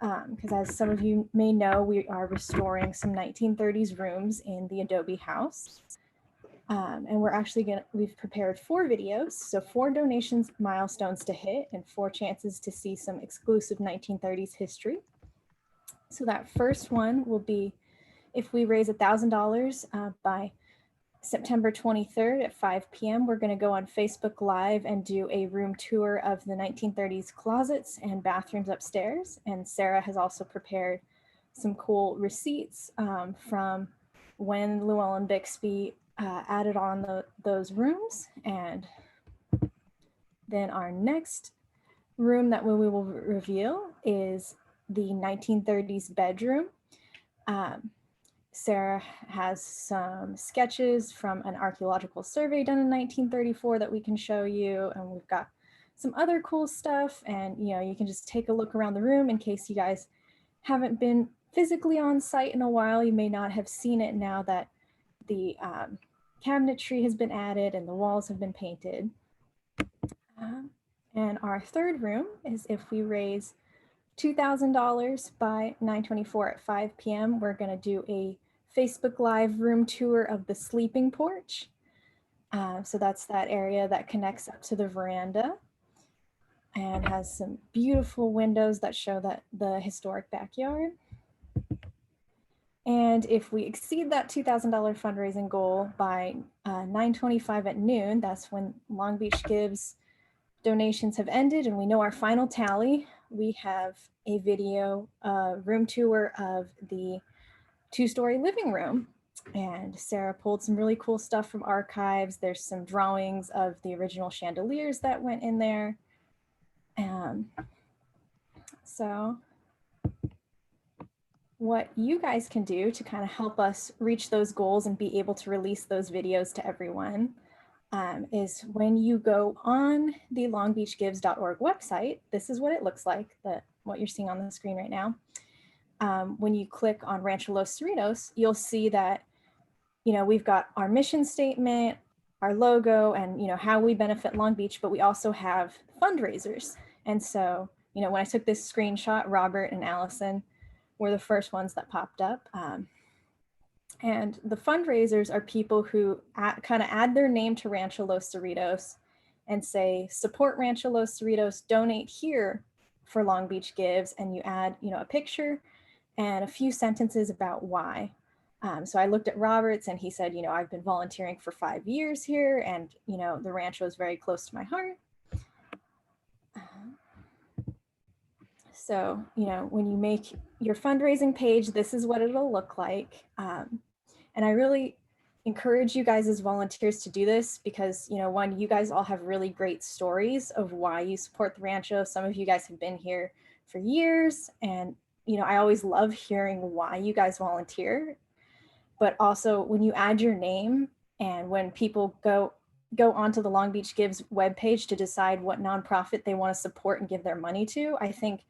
Because as some of you may know, we are restoring some 1930s rooms in the Adobe house. And we've prepared 4 videos, so 4 donations milestones to hit and 4 chances to see some exclusive 1930s history. So that first one will be if we raise $1,000 by September 23rd at 5 p.m. We're going to go on Facebook Live and do a room tour of the 1930s closets and bathrooms upstairs. And Sarah has also prepared some cool receipts from when Llewellyn Bixby added on those rooms. And then our next room that we will reveal is the 1930s bedroom. Sarah has some sketches from an archaeological survey done in 1934 that we can show you. And we've got some other cool stuff. And, you can just take a look around the room in case you guys haven't been physically on site in a while. You may not have seen it now that the cabinetry has been added and the walls have been painted. And our third room is if we raise $2,000 by 9/24 at 5 p.m. We're going to do a Facebook Live room tour of the sleeping porch. So that's that area that connects up to the veranda and has some beautiful windows that show the historic backyard. And if we exceed that $2,000 fundraising goal by 9/25 at noon, that's when Long Beach Gives donations have ended and we know our final tally. We have a video room tour of the 2-story living room, and Sarah pulled some really cool stuff from archives. There's some drawings of the original chandeliers that went in there. So what you guys can do to kind of help us reach those goals and be able to release those videos to everyone is when you go on the longbeachgives.org website, this is what it looks like, what you're seeing on the screen right now. When you click on Rancho Los Cerritos, you'll see that, we've got our mission statement, our logo, and, how we benefit Long Beach, but we also have fundraisers. And so, when I took this screenshot, Robert and Allison were the first ones that popped up. And the fundraisers are people who kind of add their name to Rancho Los Cerritos and say, support Rancho Los Cerritos, donate here for Long Beach Gives. And you add, a picture and a few sentences about why. So I looked at Robert's and he said, you know, I've been volunteering for 5 years here, and, you know, the rancho is very close to my heart. So, you know, when you make your fundraising page, this is what it'll look like. And I really encourage you guys as volunteers to do this because, you know, one, you guys all have really great stories of why you support the rancho. Some of you guys have been here for years, and, you know, I always love hearing why you guys volunteer. But also when you add your name and when people go onto the Long Beach Gives webpage to decide what nonprofit they want to support and give their money to, I think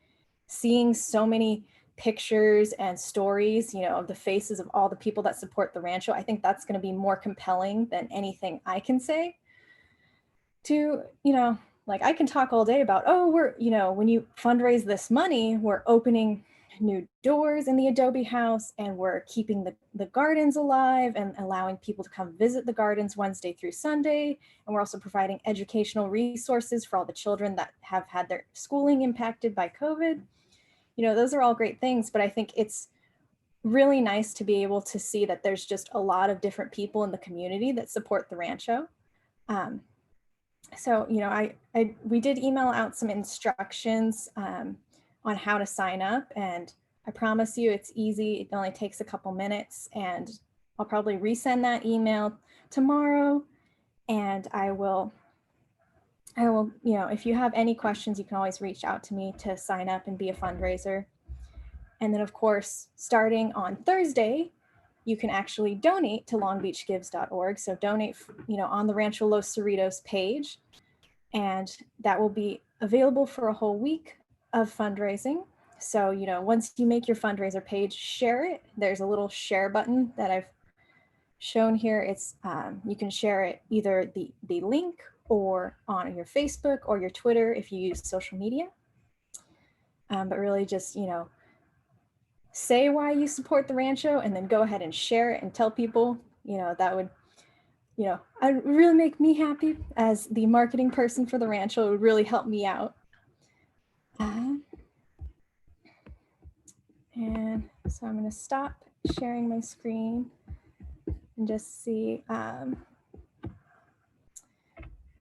seeing so many pictures and stories, you know, of the faces of all the people that support the rancho, I think that's going to be more compelling than anything I can say. To, you know, like I can talk all day about, oh, we're, you know, when you fundraise this money, we're opening new doors in the Adobe house, and we're keeping the gardens alive and allowing people to come visit the gardens Wednesday through Sunday. And we're also providing educational resources for all the children that have had their schooling impacted by COVID. You know, those are all great things, but I think it's really nice to be able to see that there's just a lot of different people in the community that support the rancho. So, you know, we did email out some instructions on how to sign up, and I promise you it's easy. It only takes a couple minutes, and I'll probably resend that email tomorrow. And I will, you know, if you have any questions, you can always reach out to me to sign up and be a fundraiser. And then of course, starting on Thursday, you can actually donate to longbeachgives.org. So donate, you know, on the Rancho Los Cerritos page, and that will be available for a whole week of fundraising. So, you know, once you make your fundraiser page, share it. There's a little share button that I've shown here. It's you can share it either the link or on your Facebook or your Twitter if you use social media. But really just, you know, say why you support the rancho and then go ahead and share it and tell people, you know, that would, you know, it would really make me happy as the marketing person for the rancho. It would really help me out. And so I'm going to stop sharing my screen and just see.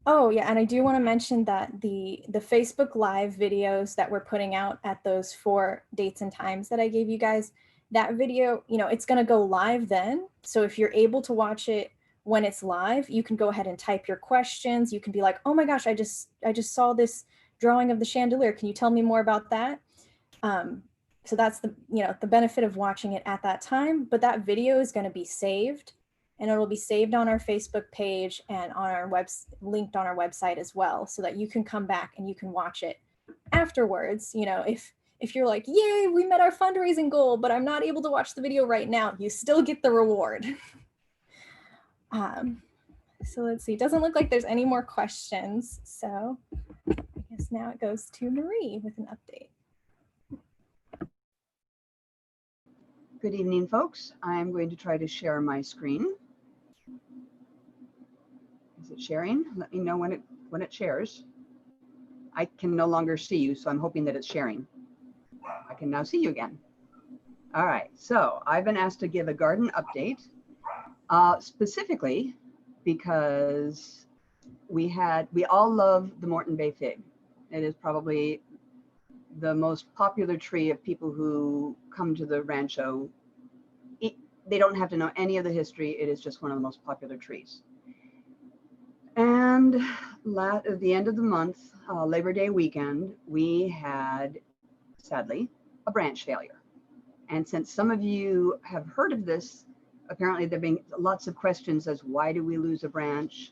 Oh yeah, and I do want to mention that the Facebook Live videos that we're putting out at those 4 dates and times that I gave you guys, that video, you know, it's going to go live then. So if you're able to watch it when it's live, you can go ahead and type your questions. You can be like, oh my gosh, I just saw this drawing of the chandelier. Can you tell me more about that? So that's the, you know, the benefit of watching it at that time. But that video is going to be saved, and it'll be saved on our Facebook page and on our linked on our website as well, so that you can come back and you can watch it afterwards. You know, if you're like, yay, we met our fundraising goal, but I'm not able to watch the video right now, you still get the reward. So let's see, it doesn't look like there's any more questions. So I guess now it goes to Marie with an update. Good evening, folks. I'm going to try to share my screen. Is it sharing? Let me know when it shares. I can no longer see you, so I'm hoping that it's sharing. I can now see you again. All right, so I've been asked to give a garden update, specifically because we all love the Moreton Bay fig. It is probably the most popular tree of people who come to the rancho. They don't have to know any of the history. It is just one of the most popular trees. And at the end of the month, Labor Day weekend, we had, sadly, a branch failure. And since some of you have heard of this, apparently there have been lots of questions as why do we lose a branch?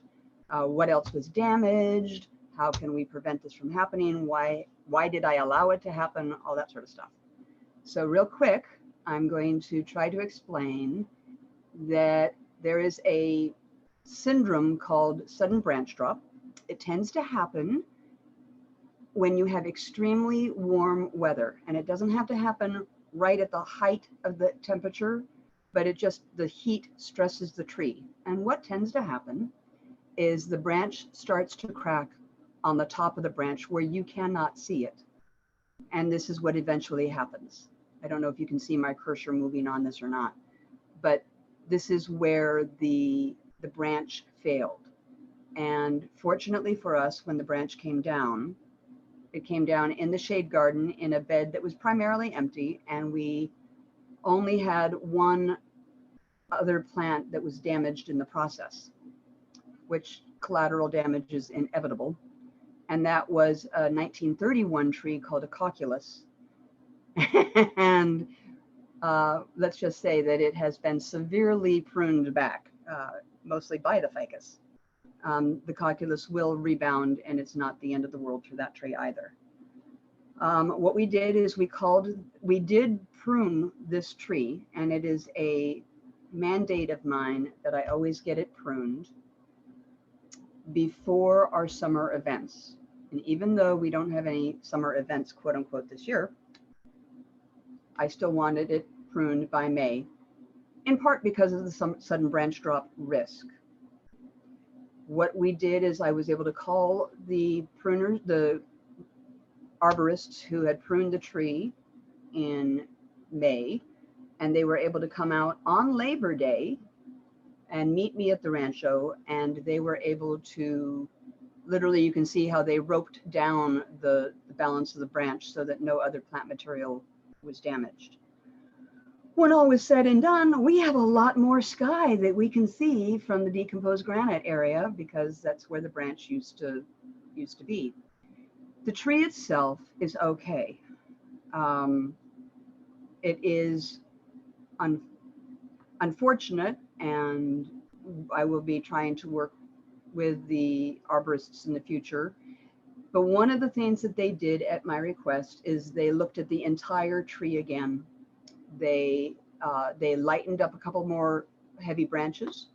What else was damaged? How can we prevent this from happening? Why did I allow it to happen? All that sort of stuff. So real quick, I'm going to try to explain that there is a syndrome called sudden branch drop. It tends to happen when you have extremely warm weather, and it doesn't have to happen right at the height of the temperature, but the heat stresses the tree. And what tends to happen is the branch starts to crack on the top of the branch where you cannot see it. And this is what eventually happens. I don't know if you can see my cursor moving on this or not, but this is where the branch failed. And fortunately for us, when the branch came down, it came down in the shade garden in a bed that was primarily empty, and we only had one other plant that was damaged in the process, which collateral damage is inevitable. And that was a 1931 tree called a cocculus. And let's just say that it has been severely pruned back, mostly by the ficus. The cocculus will rebound, and it's not the end of the world for that tree either. What we did is we did prune this tree, and it is a mandate of mine that I always get it pruned before our summer events. And even though we don't have any summer events, quote unquote, this year, I still wanted it pruned by May, in part because of the sudden branch drop risk. What we did is I was able to call the pruners, the arborists who had pruned the tree in May, and they were able to come out on Labor Day and meet me at the rancho, and they were able to, literally you can see how they roped down the balance of the branch so that no other plant material was damaged. When all was said and done, we have a lot more sky that we can see from the decomposed granite area, because that's where the branch used to be. The tree itself is okay. It is unfortunate, and I will be trying to work with the arborists in the future. But one of the things that they did at my request is they looked at the entire tree again. They lightened up a couple more heavy branches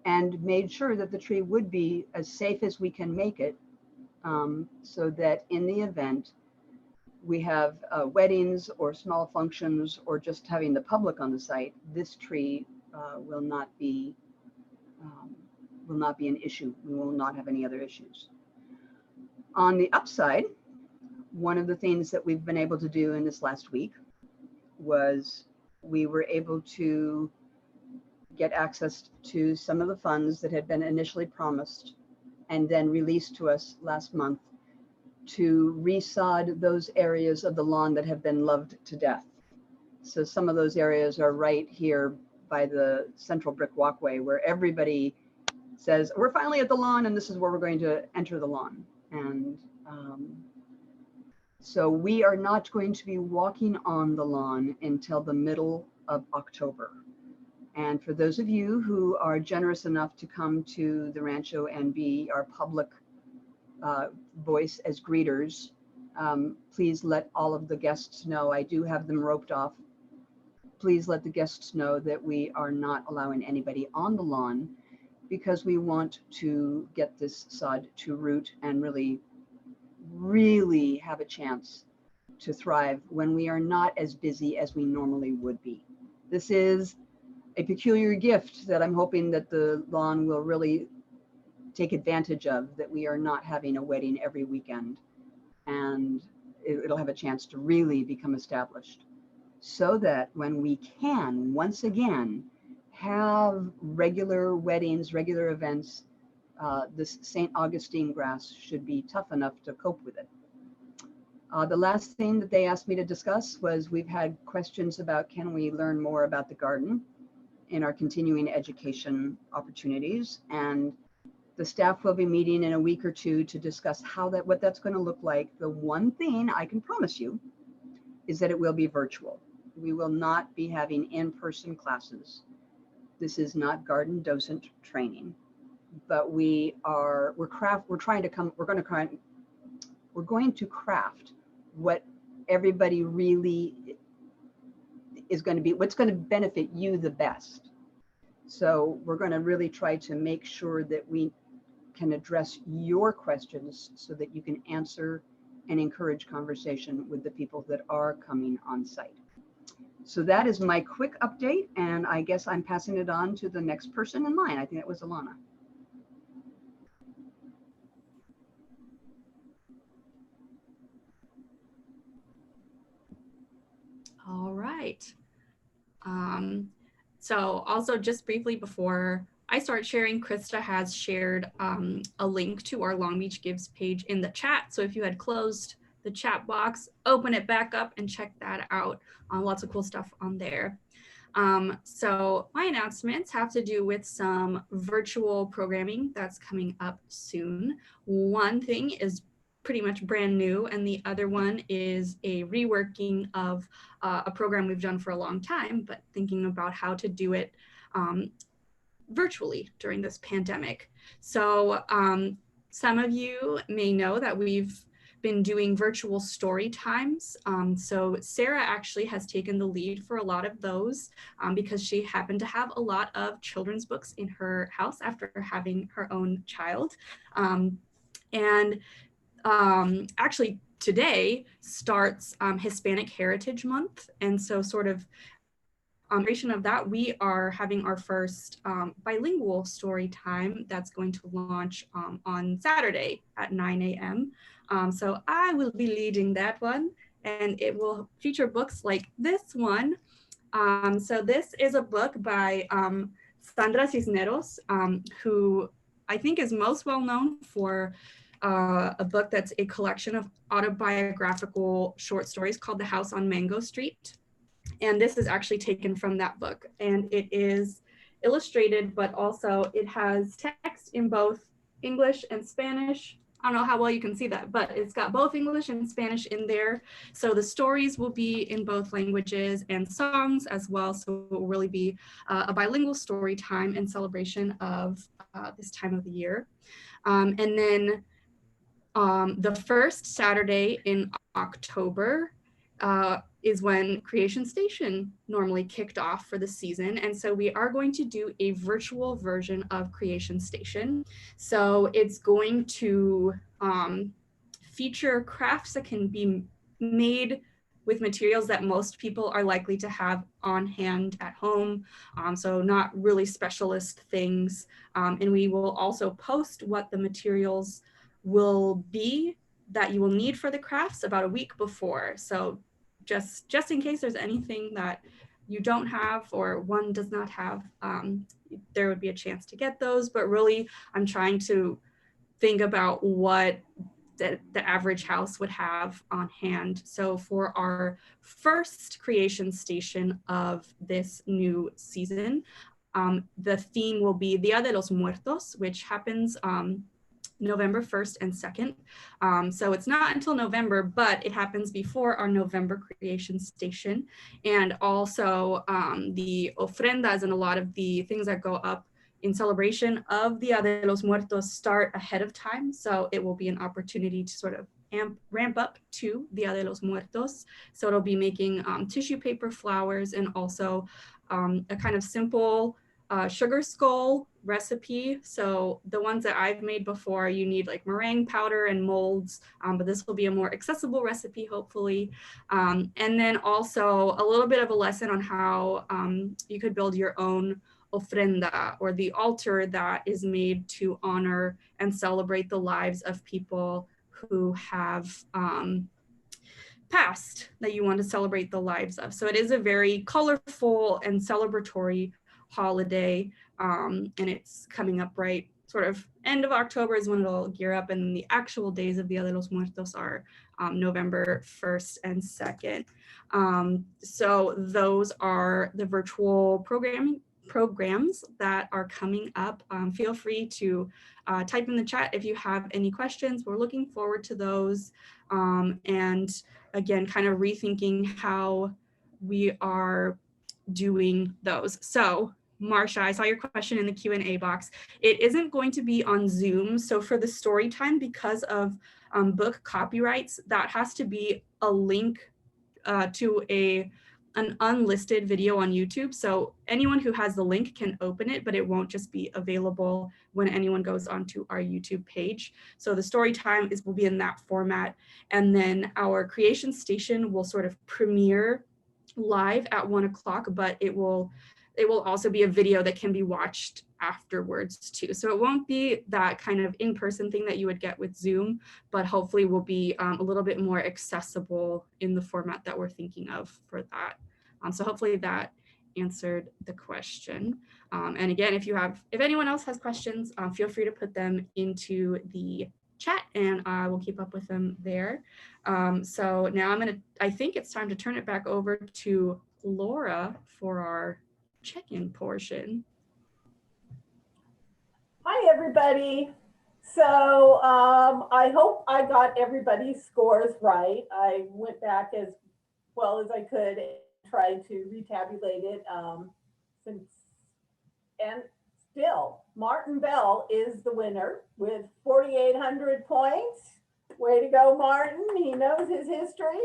and made sure that the tree would be as safe as we can make it, so that in the event we have weddings or small functions or just having the public on the site, this tree will not be an issue. We will not have any other issues. On the upside, one of the things that we've been able to do in this last week was we were able to get access to some of the funds that had been initially promised and then released to us last month to resod those areas of the lawn that have been loved to death. So some of those areas are right here by the central brick walkway where everybody says, we're finally at the lawn and this is where we're going to enter the lawn. And so we are not going to be walking on the lawn until the middle of October. And for those of you who are generous enough to come to the rancho and be our public voice as greeters, please let all of the guests know. I do have them roped off. Please let the guests know that we are not allowing anybody on the lawn, because we want to get this sod to root and really have a chance to thrive when we are not as busy as we normally would be. This is a peculiar gift that I'm hoping that the lawn will really take advantage of, that we are not having a wedding every weekend, and it'll have a chance to really become established, so that when we can once again have regular weddings, regular events, this St. Augustine grass should be tough enough to cope with it. The last thing that they asked me to discuss was we've had questions about, can we learn more about the garden in our continuing education opportunities? And the staff will be meeting in a week or two to discuss what that's going to look like. The one thing I can promise you is that it will be virtual. We will not be having in-person classes. This is not garden docent training, but we're going to craft what everybody really is going to be, what's going to benefit you the best. So we're going to really try to make sure that we can address your questions so that you can answer and encourage conversation with the people that are coming on site. So that is my quick update, and I guess I'm passing it on to the next person in line. I think it was Alana. All right. So also just briefly before I start sharing, Krista has shared a link to our Long Beach Gives page in the chat. So if you had closed the chat box, open it back up and check that out. Lots of cool stuff on there. So my announcements have to do with some virtual programming that's coming up soon. One thing is pretty much brand new, and the other one is a reworking of a program we've done for a long time, but thinking about how to do it virtually during this pandemic. So some of you may know that we've been doing virtual story times. So Sarah actually has taken the lead for a lot of those because she happened to have a lot of children's books in her house after having her own child. Actually today starts Hispanic Heritage Month. And so sort of of that, we are having our first bilingual story time that's going to launch on Saturday at 9 a.m. So I will be leading that one, and it will feature books like this one. So this is a book by Sandra Cisneros, who I think is most well known for a book that's a collection of autobiographical short stories called The House on Mango Street. And this is actually taken from that book, and it is illustrated, but also it has text in both English and Spanish. I don't know how well you can see that, but it's got both English and Spanish in there. So the stories will be in both languages and songs as well. So it will really be a bilingual story time in celebration of this time of the year. And then the first Saturday in October, is when Creation Station normally kicked off for the season. And so we are going to do a virtual version of Creation Station. So it's going to feature crafts that can be made with materials that most people are likely to have on hand at home. So not really specialist things. And we will also post what the materials will be that you will need for the crafts about a week before. So just in case there's anything that you don't have or one does not have, there would be a chance to get those. But really, I'm trying to think about what the average house would have on hand. So for our first Creation Station of this new season, the theme will be Dia de los Muertos, which happens November 1st and 2nd. So it's not until November, but it happens before our November Creation Station. And also the ofrendas and a lot of the things that go up in celebration of Dia de los Muertos start ahead of time. So it will be an opportunity to sort of ramp up to Dia de los Muertos. So it'll be making tissue paper flowers and also a kind of simple sugar skull recipe. So the ones that I've made before, you need like meringue powder and molds, but this will be a more accessible recipe, hopefully. And then also a little bit of a lesson on how you could build your own ofrenda, or the altar that is made to honor and celebrate the lives of people who have passed, that you want to celebrate the lives of. So it is a very colorful and celebratory holiday, and it's coming up right sort of end of October is when it'll gear up, and the actual days of Dia de los Muertos are November 1st and 2nd. So those are the virtual programs that are coming up. Feel free to type in the chat if you have any questions. We're looking forward to those, and again, kind of rethinking how we are doing those. So Marsha, I saw your question in the Q&A box. It isn't going to be on Zoom. So for the story time, because of book copyrights, that has to be a link to an unlisted video on YouTube. So anyone who has the link can open it, but it won't just be available when anyone goes onto our YouTube page. So the story time will be in that format. And then our Creation Station will sort of premiere live at 1 o'clock, but it will also be a video that can be watched afterwards too. So it won't be that kind of in-person thing that you would get with Zoom, but hopefully will be a little bit more accessible in the format that we're thinking of for that. So hopefully that answered the question. And again, if anyone else has questions, feel free to put them into the chat and I will keep up with them there. So now I think it's time to turn it back over to Laura for our check-in portion. Hi, everybody. So I hope I got everybody's scores right. I went back as well as I could and tried to retabulate it and still, Martin Bell is the winner with 4,800 points. Way to go, Martin. He knows his history.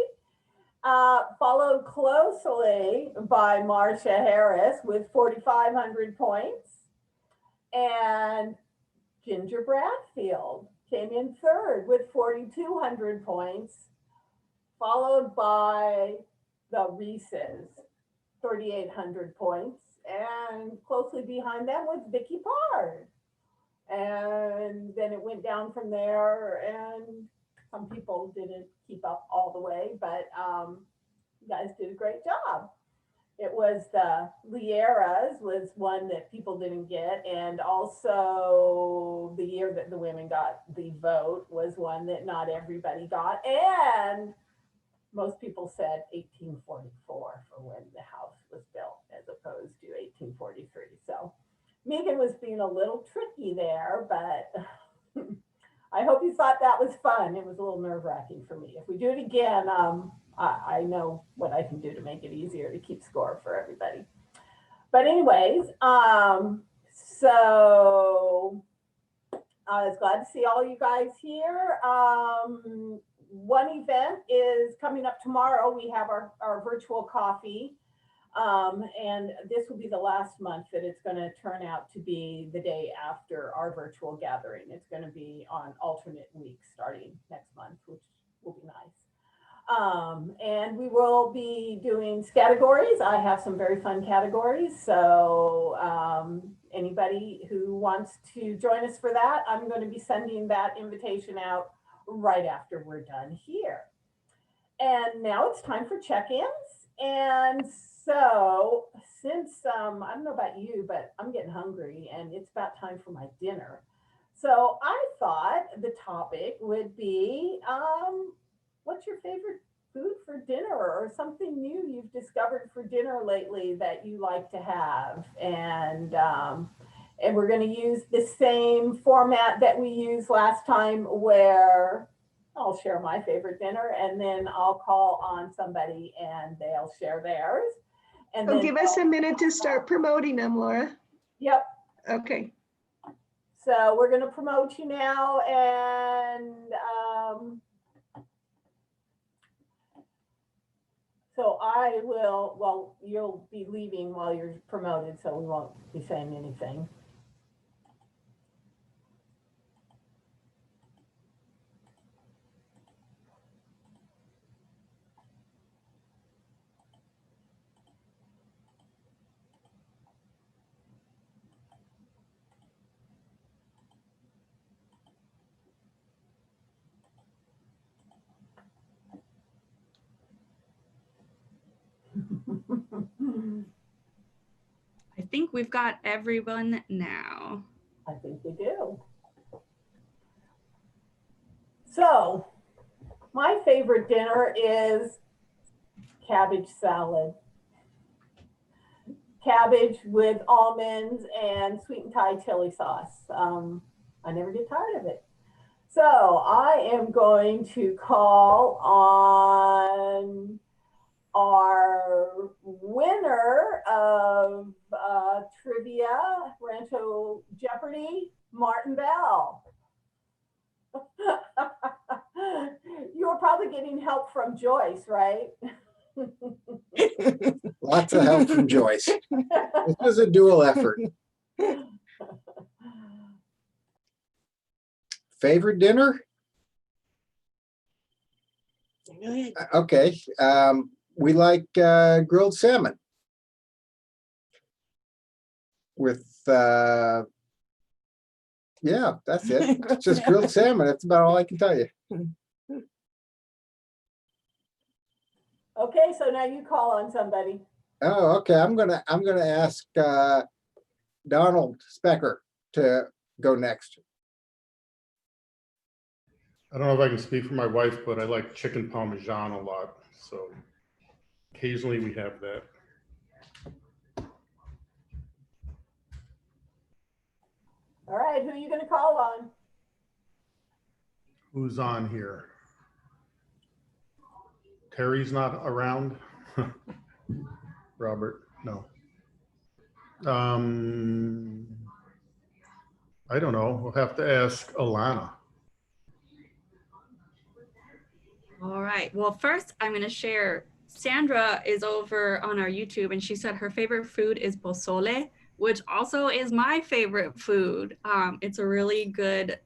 Followed closely by Marcia Harris with 4,500 points. And Ginger Bradfield came in third with 4,200 points, followed by the Reeses, 3,800 points, and closely behind them was Vicky Pard. And then it went down from there, and some people didn't keep up all the way, but you guys did a great job. It was the Lieras was one that people didn't get, and also the year that the women got the vote was one that not everybody got, and most people said 1844 for when the house was built as opposed to 1843. So Meighan was being a little tricky there, but I hope you thought that was fun. It was a little nerve-wracking for me. If we do it again, I know what I can do to make it easier to keep score for everybody. But anyways, so I was glad to see all you guys here. One event is coming up tomorrow. We have our virtual coffee. And this will be the last month that it's going to turn out to be the day after our virtual gathering. It's going to be on alternate weeks starting next month, which will be nice. And we will be doing categories. I have some very fun categories. So anybody who wants to join us for that, I'm going to be sending that invitation out right after we're done here. And now it's time for check-ins. And so since, I don't know about you, but I'm getting hungry and it's about time for my dinner. So I thought the topic would be, what's your favorite food for dinner or something new you've discovered for dinner lately that you like to have? And we're going to use the same format that we used last time where I'll share my favorite dinner and then I'll call on somebody and they'll share theirs. And then give us a minute to start promoting them, Laura. Yep. Okay. So we're going to promote you now, and so I will, well, you'll be leaving while you're promoted, so we won't be saying anything. I think we've got everyone now. I think we do. So my favorite dinner is cabbage salad. Cabbage with almonds and sweet and Thai chili sauce. I never get tired of it. So I am going to call on our winner of trivia, Rancho Jeopardy, Martin Bell. You were probably getting help from Joyce, right? Lots of help from Joyce. This was a dual effort. Favorite dinner? Okay. We like grilled salmon with, yeah, that's it. It's just grilled salmon. That's about all I can tell you. Okay, so now you call on somebody. Oh, okay. I'm gonna ask Donald Specker to go next. I don't know if I can speak for my wife, but I like chicken parmesan a lot. So occasionally we have that. All right, who are you going to call on? Who's on here? Terry's not around. Robert, no. I don't know. We'll have to ask Alana. All right. Well, first I'm going to share. Sandra is over on our YouTube and she said her favorite food is pozole, which also is my favorite food. It's a really good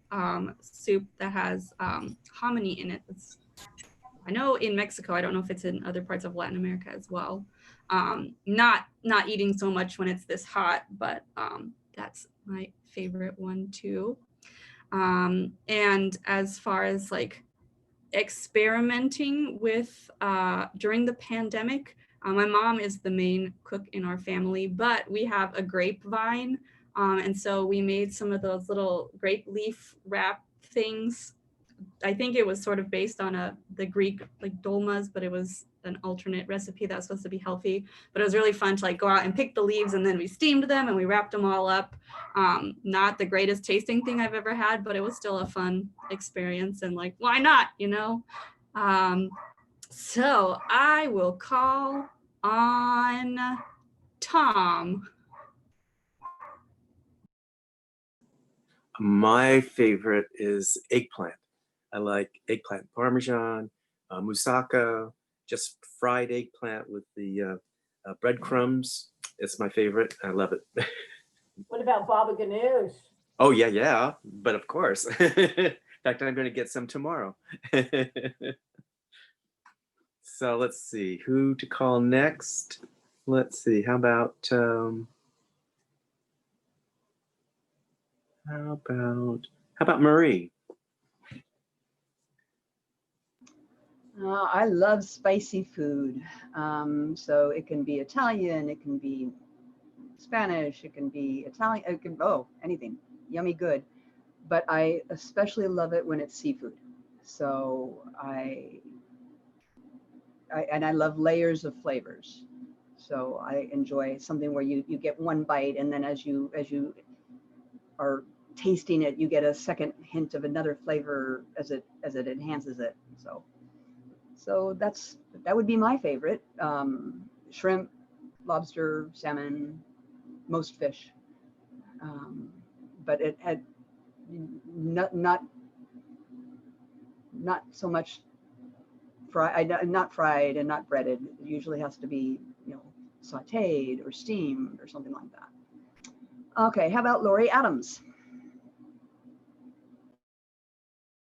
soup that has hominy in it. I know in Mexico, I don't know if it's in other parts of Latin America as well. Not eating so much when it's this hot, but that's my favorite one too. And as far as like experimenting with during the pandemic, my mom is the main cook in our family, but we have a grapevine. And so we made some of those little grape leaf wrap things. I think it was sort of based on the Greek like dolmas, but it was an alternate recipe that was supposed to be healthy. But it was really fun to like go out and pick the leaves and then we steamed them and we wrapped them all up. Not the greatest tasting thing I've ever had, but it was still a fun experience and like, why not, you know? So I will call on Tom. My favorite is eggplant. I like eggplant parmesan, moussaka, just fried eggplant with the breadcrumbs. It's my favorite. I love it. What about baba ganoush? Oh, yeah. But of course. In fact, I'm going to get some tomorrow. So let's see who to call next. Let's see. How about Marie? I love spicy food. So it can be Italian, it can be Spanish, it can be Italian, it can, anything, yummy good. But I especially love it when it's seafood. So I love layers of flavors. So I enjoy something where you get one bite and then as you are tasting it, you get a second hint of another flavor as it enhances it. So that would be my favorite. Shrimp, lobster, salmon, most fish. But it had not so much not fried and not breaded. It usually has to be, sauteed or steamed or something like that. Okay, how about Lori Adams?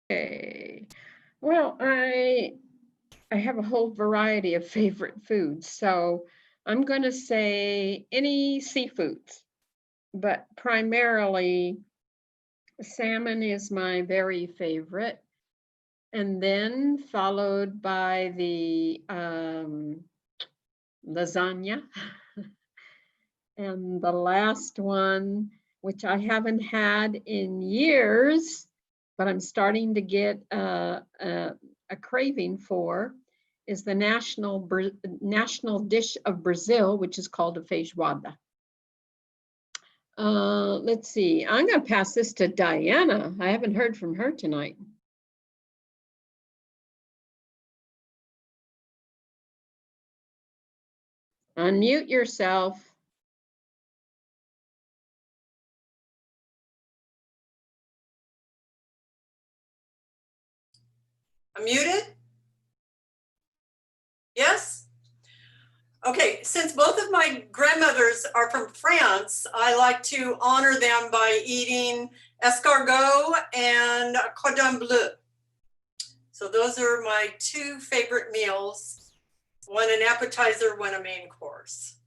Okay. Well, I have a whole variety of favorite foods. So I'm going to say any seafoods, but primarily salmon is my very favorite. And then followed by the lasagna. And the last one, which I haven't had in years, but I'm starting to get a craving for, is the national dish of Brazil, which is called a feijoada. Let's see, I'm going to pass this to Diana. I haven't heard from her tonight. Unmute yourself. I'm muted? Yes? Okay, since both of my grandmothers are from France, I like to honor them by eating escargot and cordon bleu. So those are my two favorite meals, one an appetizer, one a main course.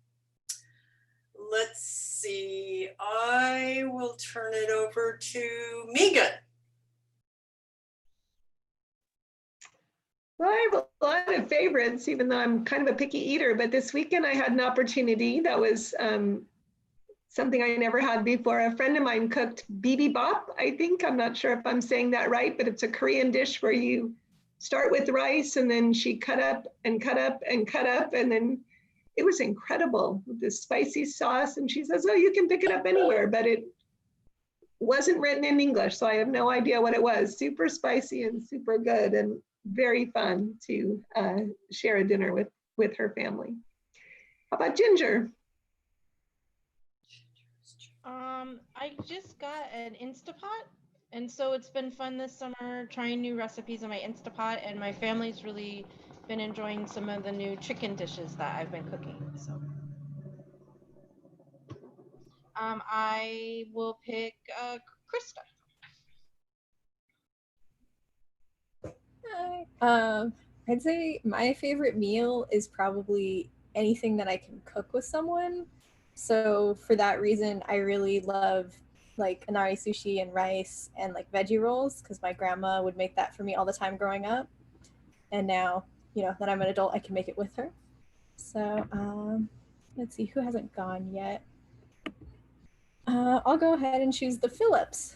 Let's see, I will turn it over to Meighan. Well, I have a lot of favorites, even though I'm kind of a picky eater, but this weekend I had an opportunity that was something I never had before. A friend of mine cooked bibimbap, I think. I'm not sure if I'm saying that right, but it's a Korean dish where you start with rice and then she cut up and cut up and cut up. And then it was incredible with this spicy sauce. And she says, oh, you can pick it up anywhere, but it wasn't written in English. So I have no idea what it was. Super spicy and super good and very fun to share a dinner with her family. How about Ginger? I just got an Instapot, and so it's been fun this summer trying new recipes on my Instapot, and my family's really been enjoying some of the new chicken dishes that I've been cooking. So I will pick Krista. Hi. I'd say my favorite meal is probably anything that I can cook with someone. So for that reason, I really love like inari sushi and rice and like veggie rolls because my grandma would make that for me all the time growing up. And now, you know, that I'm an adult, I can make it with her. So let's see, who hasn't gone yet? I'll go ahead and choose the Phillips.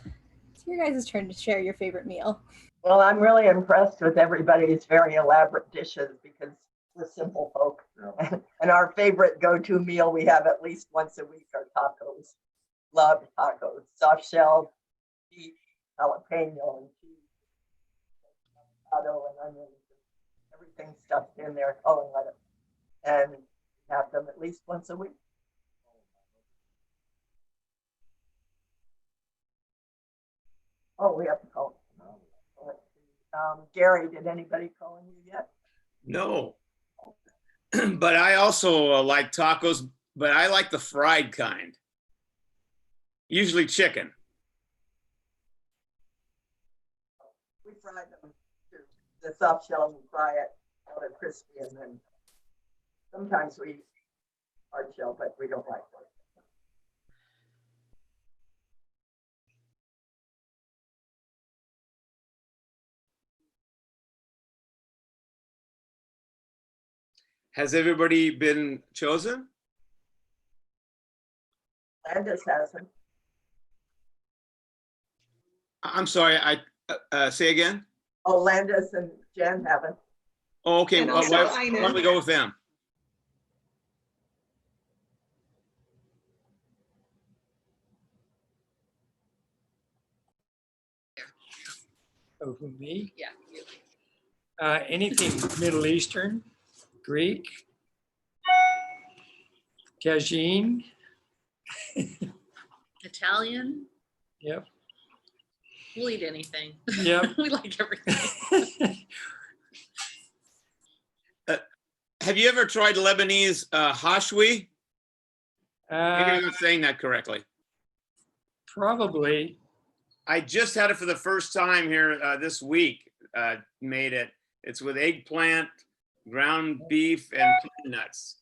It's your guys' turn to share your favorite meal. Well, I'm really impressed with everybody's very elaborate dishes because we're simple folk. And our favorite go-to meal we have at least once a week are tacos. Love tacos. Soft shell, beef, jalapeno, and cheese, avocado and onions, everything stuffed in there. Oh, and let it. And have them at least once a week. Oh, we have to call. Gary, did anybody call you yet? No. But I also like tacos, but I like the fried kind. Usually chicken. We fry them too. The soft shell, we fry it till they're crispy, and then sometimes we hard shell, but we don't like that. Has everybody been chosen? Landis hasn't. I'm sorry, I say again? Oh, Landis and Jen haven't. Oh, okay, And well, also why Ina. don't we go with them? Oh, who, me? Yeah. Anything Middle Eastern, Greek, tagine. Italian. Yep. We'll eat anything. Yep. We like everything. Have you ever tried Lebanese hashwi? Maybe I'm not saying that correctly. Probably. I just had it for the first time here this week. Made it. It's with eggplant, ground beef, and pine nuts.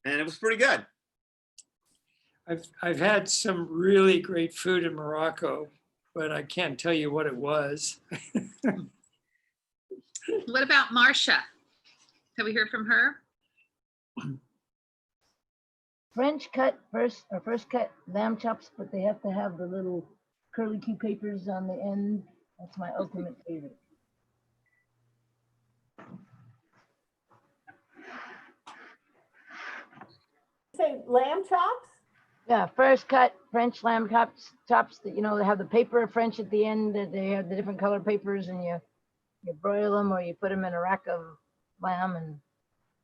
And it was pretty good. I've had some really great food in Morocco, but I can't tell you what it was. What about Marcia? Have we heard from her? French cut first cut lamb chops, but they have to have the little curly Q papers on the end. That's my ultimate favorite. Say lamb chops? Yeah, first cut French lamb chops that, you know, they have the paper French at the end, that they have the different color papers, and you broil them or you put them in a rack of lamb and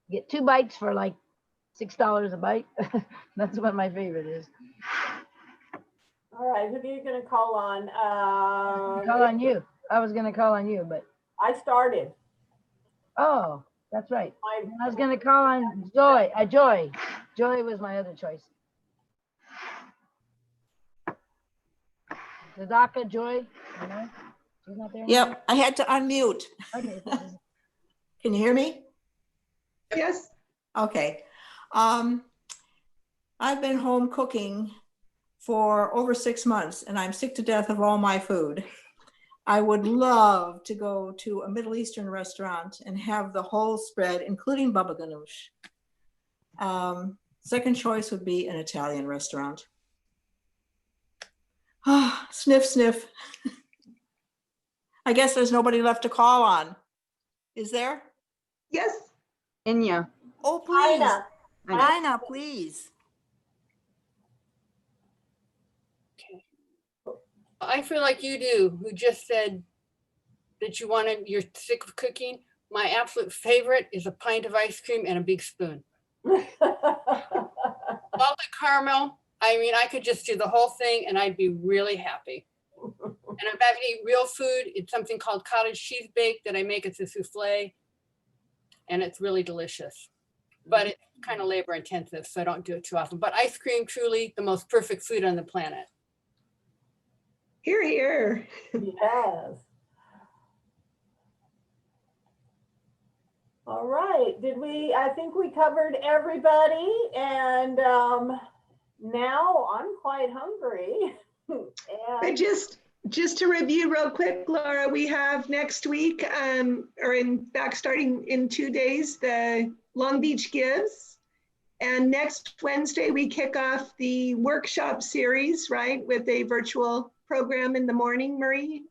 you get 2 bites for like $6 a bite. That's what my favorite is. All right, who are you going to call on? Call on you. I was going to call on you, but I started. Oh, that's right. I was going to call on Joy. Joy. Joy was my other choice. Sadaka, Joy. You know? She's not there. Yep, I had to unmute. Okay. Can you hear me? Yes. Okay. I've been home cooking for over 6 months and I'm sick to death of all my food. I would love to go to a Middle Eastern restaurant and have the whole spread, including baba ganoush. Second choice would be an Italian restaurant. Ah, sniff, sniff. I guess there's nobody left to call on. Is there? Yes. Inya. Oh, please. Ina. Ina, please. I feel like you do, who just said that you're sick of cooking. My absolute favorite is a pint of ice cream and a big spoon. Salted caramel. I mean, I could just do the whole thing and I'd be really happy. And if I have to eat real food, it's something called cottage cheese bake that I make. It's a souffle and it's really delicious. But it's kind of labor intensive, so I don't do it too often. But ice cream, truly the most perfect food on the planet. Hear, hear. Yes. All right, I think we covered everybody, and now I'm quite hungry. But just to review real quick, Laura, we have next week, or in fact, starting in 2 days, the Long Beach Gives. And next Wednesday, we kick off the workshop series, right, with a virtual program in the morning, Marie.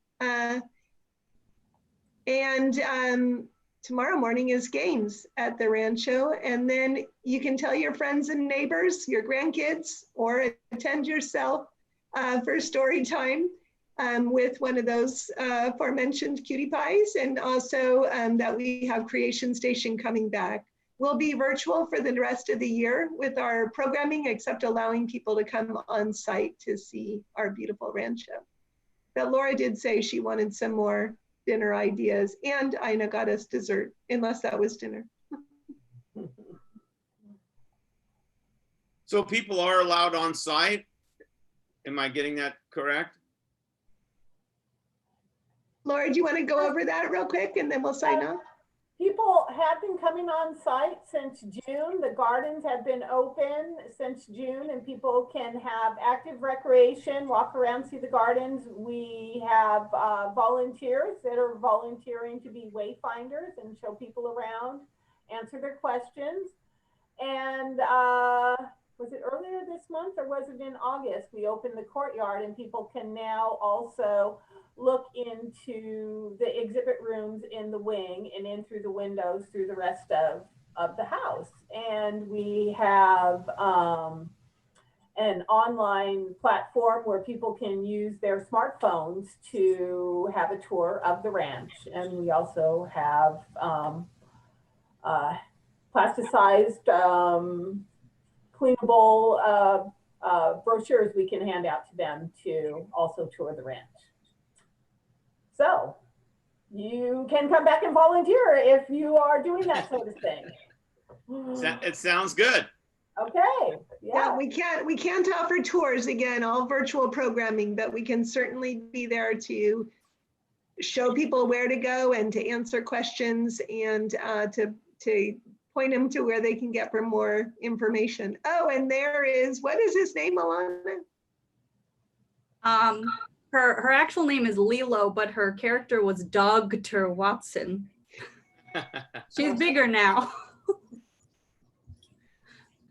Tomorrow morning is games at the Rancho, and then you can tell your friends and neighbors, your grandkids, or attend yourself for story time with one of those aforementioned cutie pies, and also that we have Creation Station coming back. We'll be virtual for the rest of the year with our programming, except allowing people to come on site to see our beautiful Rancho. But Laura did say she wanted some more dinner ideas, and Ina got us dessert, unless that was dinner. So people are allowed on site? Am I getting that correct? Laura, do you want to go over that real quick and then we'll sign off? People have been coming on site since June. The gardens have been open since June, and people can have active recreation, walk around, see the gardens. We have volunteers that are volunteering to be wayfinders and show people around, answer their questions. And was it earlier this month or was it in August? We opened the courtyard and people can now also look into the exhibit rooms in the wing and in through the windows through the rest of the house. And we have an online platform where people can use their smartphones to have a tour of the ranch. And we also have plasticized cleanable brochures we can hand out to them to also tour the ranch. So you can come back and volunteer if you are doing that sort of thing. It sounds good. Okay. Yeah, we can't offer tours, again, all virtual programming, but we can certainly be there to show people where to go and to answer questions and to point them to where they can get for more information. Oh, and there is, what is his name, Alana? Her actual name is Lilo, but her character was Dr. Watson. She's bigger now.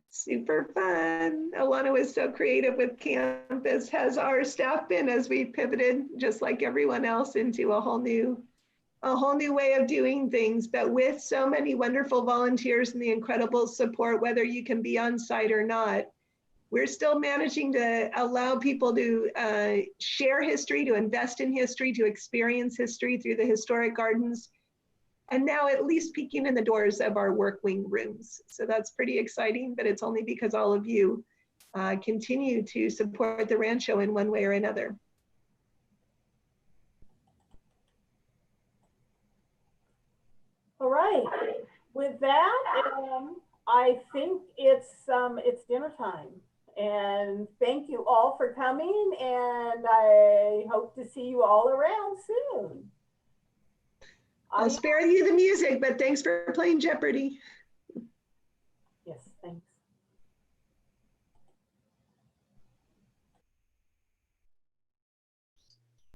Super fun. Alana was so creative with campus, has our staff been, as we pivoted, just like everyone else, into a whole new way of doing things, but with so many wonderful volunteers and the incredible support, whether you can be on site or not. We're still managing to allow people to share history, to invest in history, to experience history through the historic gardens, and now at least peeking in the doors of our work wing rooms. So that's pretty exciting, but it's only because all of you continue to support the Rancho in one way or another. All right. With that, I think it's dinner time. And thank you all for coming, and I hope to see you all around soon. I'll spare you the music, but thanks for playing Jeopardy.